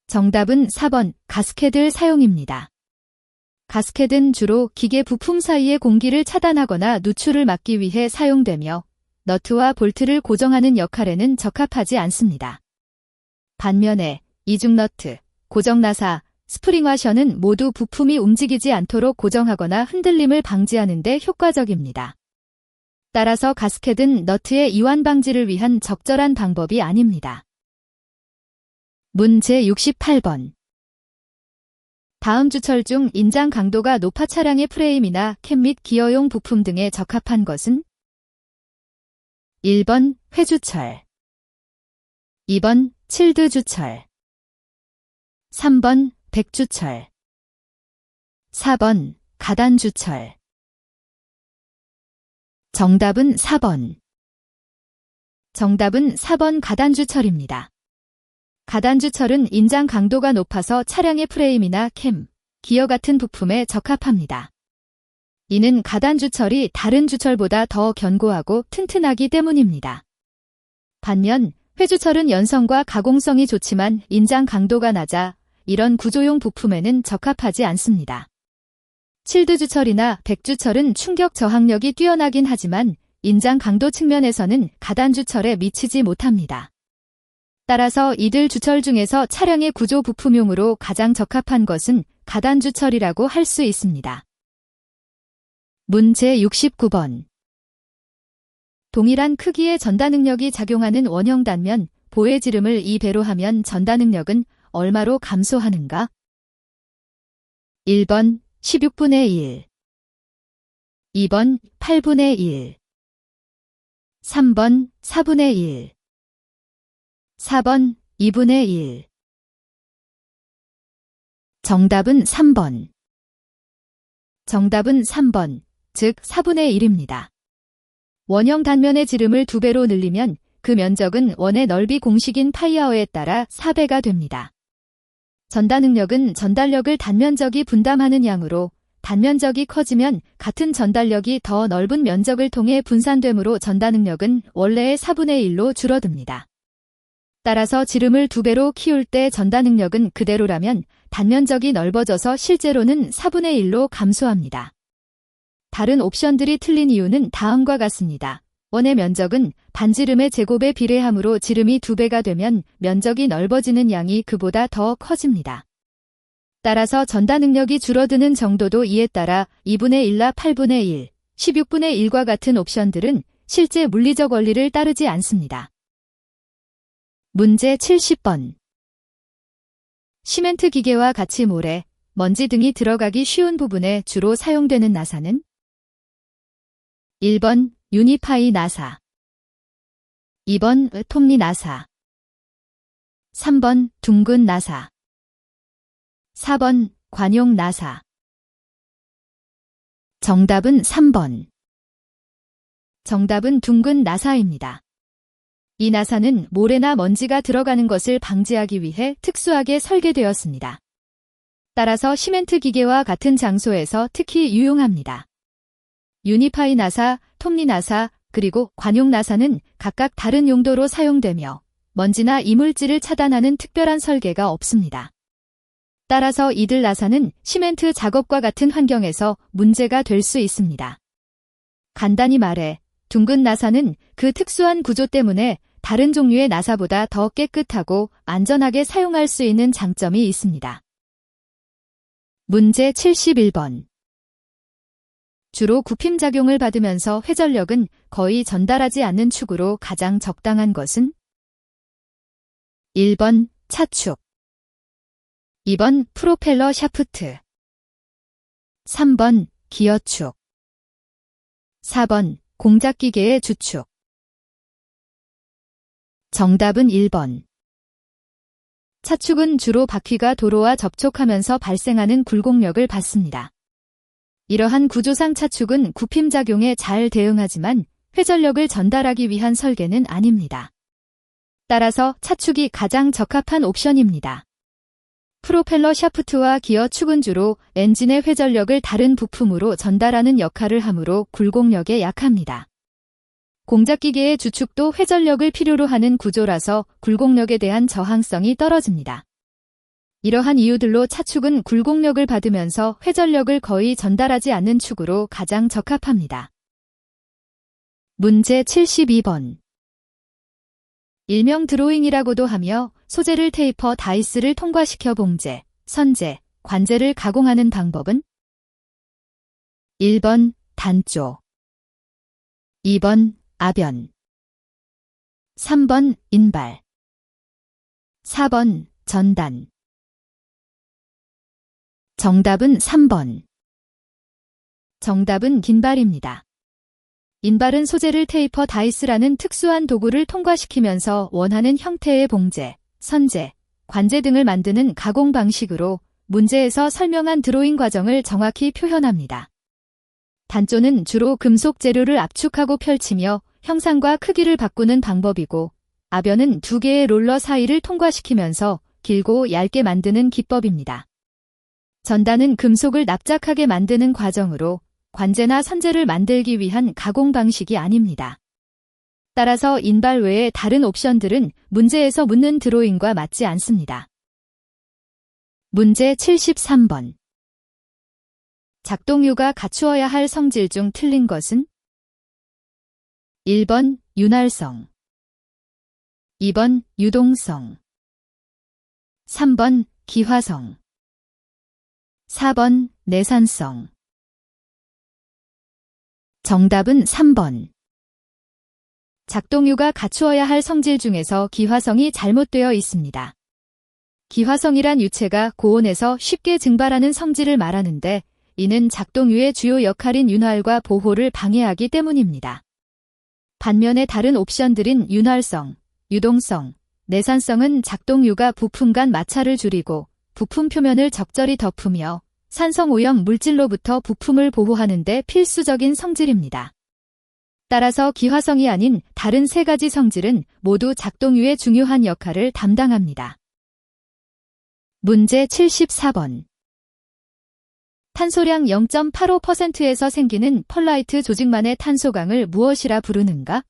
정답은 4번 가스켓을 사용입니다. 가스켓은 주로 기계 부품 사이의 공기를 차단하거나 누출을 막기 위해 사용되며 너트와 볼트를 고정하는 역할에는 적합하지 않습니다. 반면에 이중 너트, 고정 나사, 스프링 와셔는 모두 부품이 움직이지 않도록 고정하거나 흔들림을 방지하는 데 효과적입니다. 따라서 가스켓은 너트의 이완 방지를 위한 적절한 방법이 아닙니다. 문제 68번. 다음 주철 중 인장 강도가 높아 차량의 프레임이나 캠 및 기어용 부품 등에 적합한 것은? 1번 회주철, 2번 칠드주철, 3번 백주철, 4번 가단주철. 정답은 4번. 정답은 4번 가단주철입니다. 가단주철은 인장 강도가 높아서 차량의 프레임이나 캠, 기어 같은 부품에 적합합니다. 이는 가단주철이 다른 주철보다 더 견고하고 튼튼하기 때문입니다. 반면 회주철은 연성과 가공성이 좋지만 인장 강도가 낮아 이런 구조용 부품에는 적합하지 않습니다. 칠드주철이나 백주철은 충격 저항력이 뛰어나긴 하지만 인장 강도 측면에서는 가단주철에 미치지 못합니다. 따라서 이들 주철 중에서 차량의 구조 부품용으로 가장 적합한 것은 가단주철이라고 할 수 있습니다. 문제 69번. 동일한 크기의 전다능력이 작용하는 원형 단면 보의 지름을 2배로 하면 전다능력은 얼마로 감소하는가? 1번 16분의 1, 2번 8분의 1, 3번 4분의 1, 4번 2분의 1. 정답은 3번. 정답은 3번, 즉 4분의 1입니다. 원형 단면의 지름을 2배로 늘리면 그 면적은 원의 넓이 공식인 파이아어에 따라 4배가 됩니다. 전다능력은 전달력을 단면적이 분담하는 양으로 단면적이 커지면 같은 전달력이 더 넓은 면적을 통해 분산되므로 전다능력은 원래의 4분의 1로 줄어듭니다. 따라서 지름을 2배로 키울 때 전다능력은 그대로라면 단면적이 넓어져서 실제로는 4분의 1로 감소합니다. 다른 옵션들이 틀린 이유는 다음과 같습니다. 원의 면적은 반지름의 제곱에 비례하므로 지름이 2배가 되면 면적이 넓어지는 양이 그보다 더 커집니다. 따라서 전다능력이 줄어드는 정도도 이에 따라 2분의 1나 8분의 1, 16분의 1과 같은 옵션들은 실제 물리적 원리를 따르지 않습니다. 문제 70번. 시멘트 기계와 같이 모래, 먼지 등이 들어가기 쉬운 부분에 주로 사용되는 나사는? 1번 유니파이 나사, 2번 톱니 나사, 3번 둥근 나사, 4번 관용 나사. 정답은 3번. 정답은 둥근 나사입니다. 이 나사는 모래나 먼지가 들어가는 것을 방지하기 위해 특수하게 설계되었습니다. 따라서 시멘트 기계와 같은 장소에서 특히 유용합니다. 유니파이 나사, 톱니 나사, 그리고 관용 나사는 각각 다른 용도로 사용되며 먼지나 이물질을 차단하는 특별한 설계가 없습니다. 따라서 이들 나사는 시멘트 작업과 같은 환경에서 문제가 될 수 있습니다. 간단히 말해 둥근 나사는 그 특수한 구조 때문에 다른 종류의 나사보다 더 깨끗하고 안전하게 사용할 수 있는 장점이 있습니다. 문제 71번. 주로 굽힘작용을 받으면서 회전력은 거의 전달하지 않는 축으로 가장 적당한 것은? 1번 차축, 2번 프로펠러 샤프트, 3번 기어축, 4번 공작기계의 주축. 정답은 1번. 차축은 주로 바퀴가 도로와 접촉하면서 발생하는 굴곡력을 받습니다. 이러한 구조상 차축은 굽힘작용에 잘 대응하지만 회전력을 전달하기 위한 설계는 아닙니다. 따라서 차축이 가장 적합한 옵션입니다. 프로펠러 샤프트와 기어 축은 주로 엔진의 회전력을 다른 부품으로 전달하는 역할을 하므로 굴곡력에 약합니다. 공작기계의 주축도 회전력을 필요로 하는 구조라서 굴곡력에 대한 저항성이 떨어집니다. 이러한 이유들로 차축은 굴곡력을 받으면서 회전력을 거의 전달하지 않는 축으로 가장 적합합니다. 문제 72번. 일명 드로잉이라고도 하며 소재를 테이퍼 다이스를 통과시켜 봉제, 선재, 관재를 가공하는 방법은? 1번 단조, 2번 아변, 3번 인발, 4번 전단. 정답은 3번. 정답은 긴발입니다. 인발은 소재를 테이퍼 다이스라는 특수한 도구를 통과시키면서 원하는 형태의 봉제, 선재, 관제 등을 만드는 가공 방식으로 문제에서 설명한 드로잉 과정을 정확히 표현합니다. 단조는 주로 금속 재료를 압축하고 펼치며 형상과 크기를 바꾸는 방법이고, 아변은 두 개의 롤러 사이를 통과시키면서 길고 얇게 만드는 기법입니다. 전단은 금속을 납작하게 만드는 과정으로 관제나 선재를 만들기 위한 가공 방식이 아닙니다. 따라서 인발 외의 다른 옵션들은 문제에서 묻는 드로잉과 맞지 않습니다. 문제 73번. 작동유가 갖추어야 할 성질 중 틀린 것은? 1번 윤활성, 2번 유동성, 3번 기화성, 4번 내산성. 정답은 3번. 작동유가 갖추어야 할 성질 중에서 기화성이 잘못되어 있습니다. 기화성이란 유체가 고온에서 쉽게 증발하는 성질을 말하는데, 이는 작동유의 주요 역할인 윤활과 보호를 방해하기 때문입니다. 반면에 다른 옵션들인 윤활성, 유동성, 내산성은 작동유가 부품 간 마찰을 줄이고 부품 표면을 적절히 덮으며 산성 오염 물질로부터 부품을 보호하는 데 필수적인 성질입니다. 따라서 기화성이 아닌 다른 세 가지 성질은 모두 작동유의 중요한 역할을 담당합니다. 문제 74번. 탄소량 0.85%에서 생기는 펄라이트 조직만의 탄소강을 무엇이라 부르는가?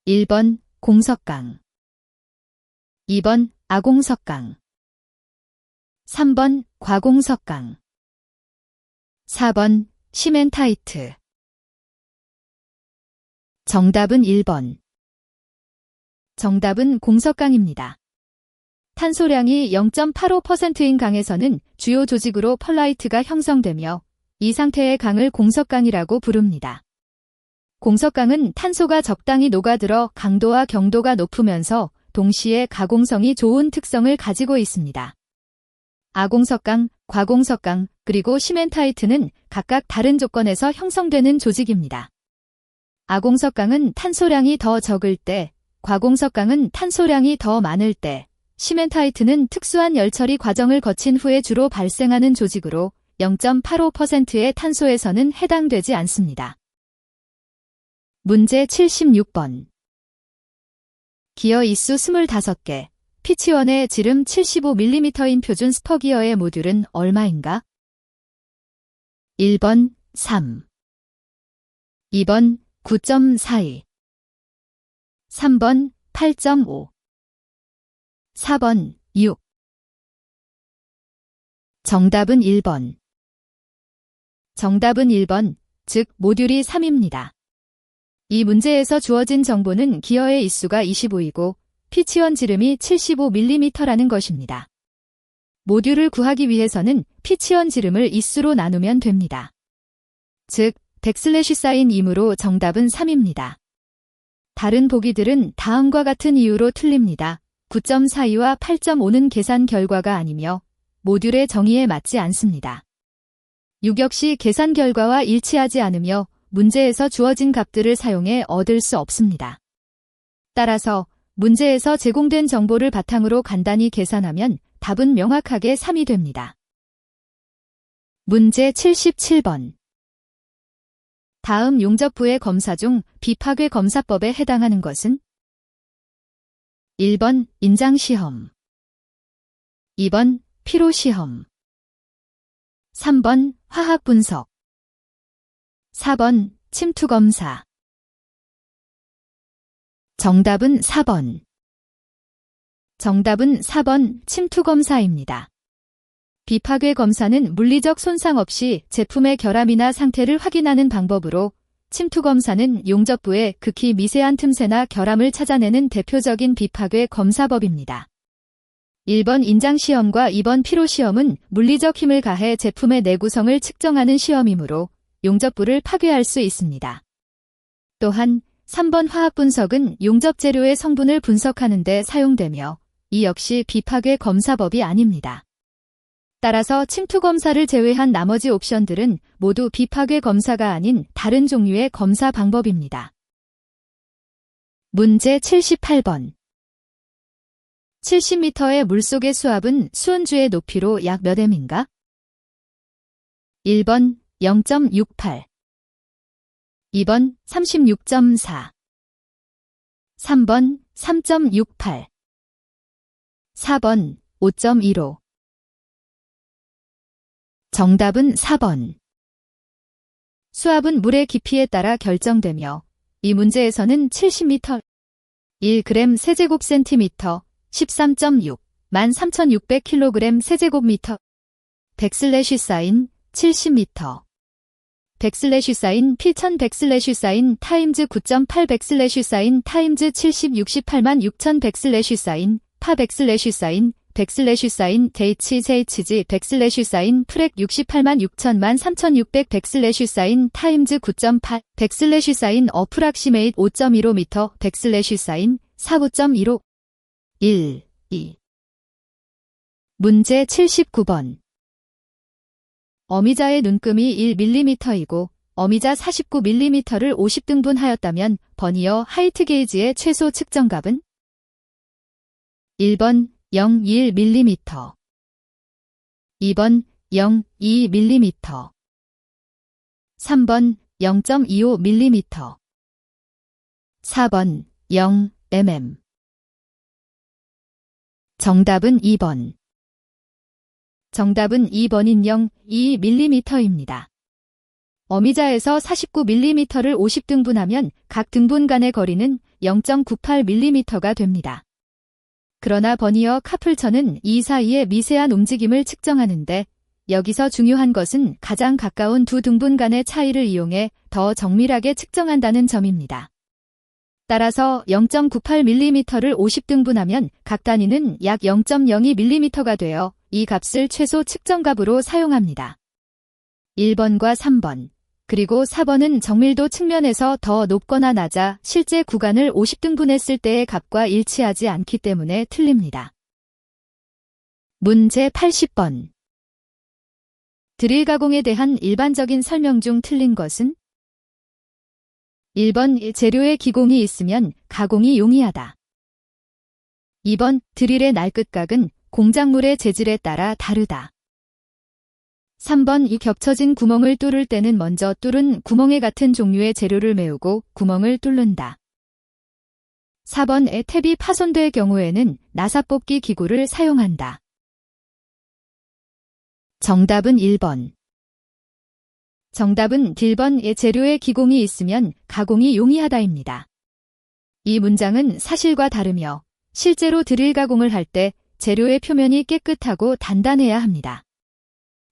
1번 공석강, 2번 아공석강, 3번 과공석강, 4번 시멘타이트. 정답은 1번. 정답은 공석강입니다. 탄소량이 0.85%인 강에서는 주요 조직으로 펄라이트가 형성되며 이 상태의 강을 공석강이라고 부릅니다. 공석강은 탄소가 적당히 녹아들어 강도와 경도가 높으면서 동시에 가공성이 좋은 특성을 가지고 있습니다. 아공석강, 과공석강, 그리고 시멘타이트는 각각 다른 조건에서 형성되는 조직입니다. 아공석강은 탄소량이 더 적을 때, 과공석강은 탄소량이 더 많을 때, 시멘타이트는 특수한 열처리 과정을 거친 후에 주로 발생하는 조직으로 0.85%의 탄소에서는 해당되지 않습니다. 문제 76번. 기어 이수 25개, 피치원의 지름 75mm인 표준 스퍼기어의 모듈은 얼마인가? 1번 3, 2번 9.42, 3번 8.5, 4번 6. 정답은 1번. 정답은 1번, 즉 모듈이 3입니다. 이 문제에서 주어진 정보는 기어의 이수가 25이고 피치원 지름이 75mm라는 것입니다. 모듈을 구하기 위해서는 피치원 지름을 이수로 나누면 됩니다. 즉 100/2이므로 정답은 3입니다. 다른 보기들은 다음과 같은 이유로 틀립니다. 9.42와 8.5는 계산 결과가 아니며 모듈의 정의에 맞지 않습니다. 6 역시 계산 결과와 일치하지 않으며 문제에서 주어진 값들을 사용해 얻을 수 없습니다. 따라서 문제에서 제공된 정보를 바탕으로 간단히 계산하면 답은 명확하게 3이 됩니다. 문제 77번. 다음 용접부의 검사 중 비파괴 검사법에 해당하는 것은? 1번 인장시험, 2번 피로시험, 3번 화학분석, 4번 침투검사. 정답은 4번. 정답은 4번 침투검사입니다. 비파괴 검사는 물리적 손상 없이 제품의 결함이나 상태를 확인하는 방법으로, 침투검사는 용접부의 극히 미세한 틈새나 결함을 찾아내는 대표적인 비파괴 검사법입니다. 1번 인장시험과 2번 피로시험은 물리적 힘을 가해 제품의 내구성을 측정하는 시험이므로 용접부를 파괴할 수 있습니다. 또한 3번 화학 분석은 용접 재료의 성분을 분석하는 데 사용되며 이 역시 비파괴 검사법이 아닙니다. 따라서 침투 검사를 제외한 나머지 옵션들은 모두 비파괴 검사가 아닌 다른 종류의 검사 방법입니다. 문제 78번. 70m의 물속의 수압은 수은주의 높이로 약 몇 m인가? 1번 0.68 2번 36.4 3번 3.68 4번 5.15 정답은 4번. 수압은 물의 깊이에 따라 결정되며 이 문제에서는 70m 1g 세제곱센티미터 13.6 13,600kg 세제곱미터 100/사인 70m 100/사인 피 1100/사인 타임즈 9.8 100/사인 타임즈 70 68만 6100/사인 파 100/사인 100/사인 데이치 세이치지 100/사인 프렉 68만 6천만 3600 100/사인 타임즈 9.8 100/사인 어프락시메이트 5.15m 100/사인 49.15 1, 2 문제 79번. 어미자의 눈금이 1mm이고 어미자 49mm를 50등분하였다면 버니어 하이트 게이지의 최소 측정값은? 1번 0.1mm 2번 0.2mm 3번 0.25mm 4번 0mm 정답은 2번. 정답은 2번인 0.2mm입니다. 어미자에서 49mm를 50등분하면 각 등분 간의 거리는 0.98mm가 됩니다. 그러나 버니어 카플처는 이 사이의 미세한 움직임을 측정하는데 여기서 중요한 것은 가장 가까운 두 등분 간의 차이를 이용해 더 정밀하게 측정한다는 점입니다. 따라서 0.98mm를 50등분하면 각 단위는 약 0.02mm가 되어 이 값을 최소 측정값으로 사용합니다. 1번과 3번, 그리고 4번은 정밀도 측면에서 더 높거나 낮아 실제 구간을 50등분했을 때의 값과 일치하지 않기 때문에 틀립니다. 문제 80번. 드릴 가공에 대한 일반적인 설명 중 틀린 것은? 1번 재료에 기공이 있으면 가공이 용이하다. 2번 드릴의 날끝각은 공작물의 재질에 따라 다르다. 3번 이 겹쳐진 구멍을 뚫을 때는 먼저 뚫은 구멍에 같은 종류의 재료를 메우고 구멍을 뚫는다. 4번 탭이 파손될 경우에는 나사 뽑기 기구를 사용한다. 정답은 1번. 정답은 1번 재료에 기공이 있으면 가공이 용이하다입니다. 이 문장은 사실과 다르며 실제로 드릴 가공을 할 때 재료의 표면이 깨끗하고 단단해야 합니다.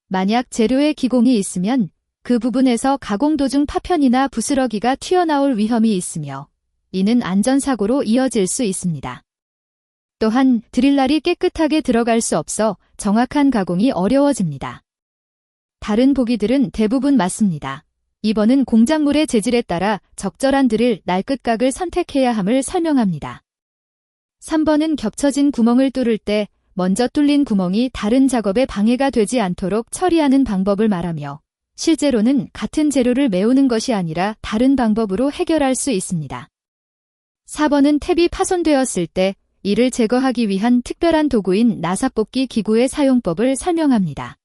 만약 재료에 기공이 있으면 그 부분에서 가공 도중 파편이나 부스러기가 튀어나올 위험이 있으며 이는 안전사고로 이어질 수 있습니다. 또한 드릴날이 깨끗하게 들어갈 수 없어 정확한 가공이 어려워집니다. 다른 보기들은 대부분 맞습니다. 2번은 공작물의 재질에 따라 적절한 드릴 날끝각을 선택해야 함을 설명합니다. 3번은 겹쳐진 구멍을 뚫을 때 먼저 뚫린 구멍이 다른 작업에 방해가 되지 않도록 처리하는 방법을 말하며 실제로는 같은 재료를 메우는 것이 아니라 다른 방법으로 해결할 수 있습니다. 4번은 탭이 파손되었을 때 이를 제거하기 위한 특별한 도구인 나사 뽑기 기구의 사용법을 설명합니다.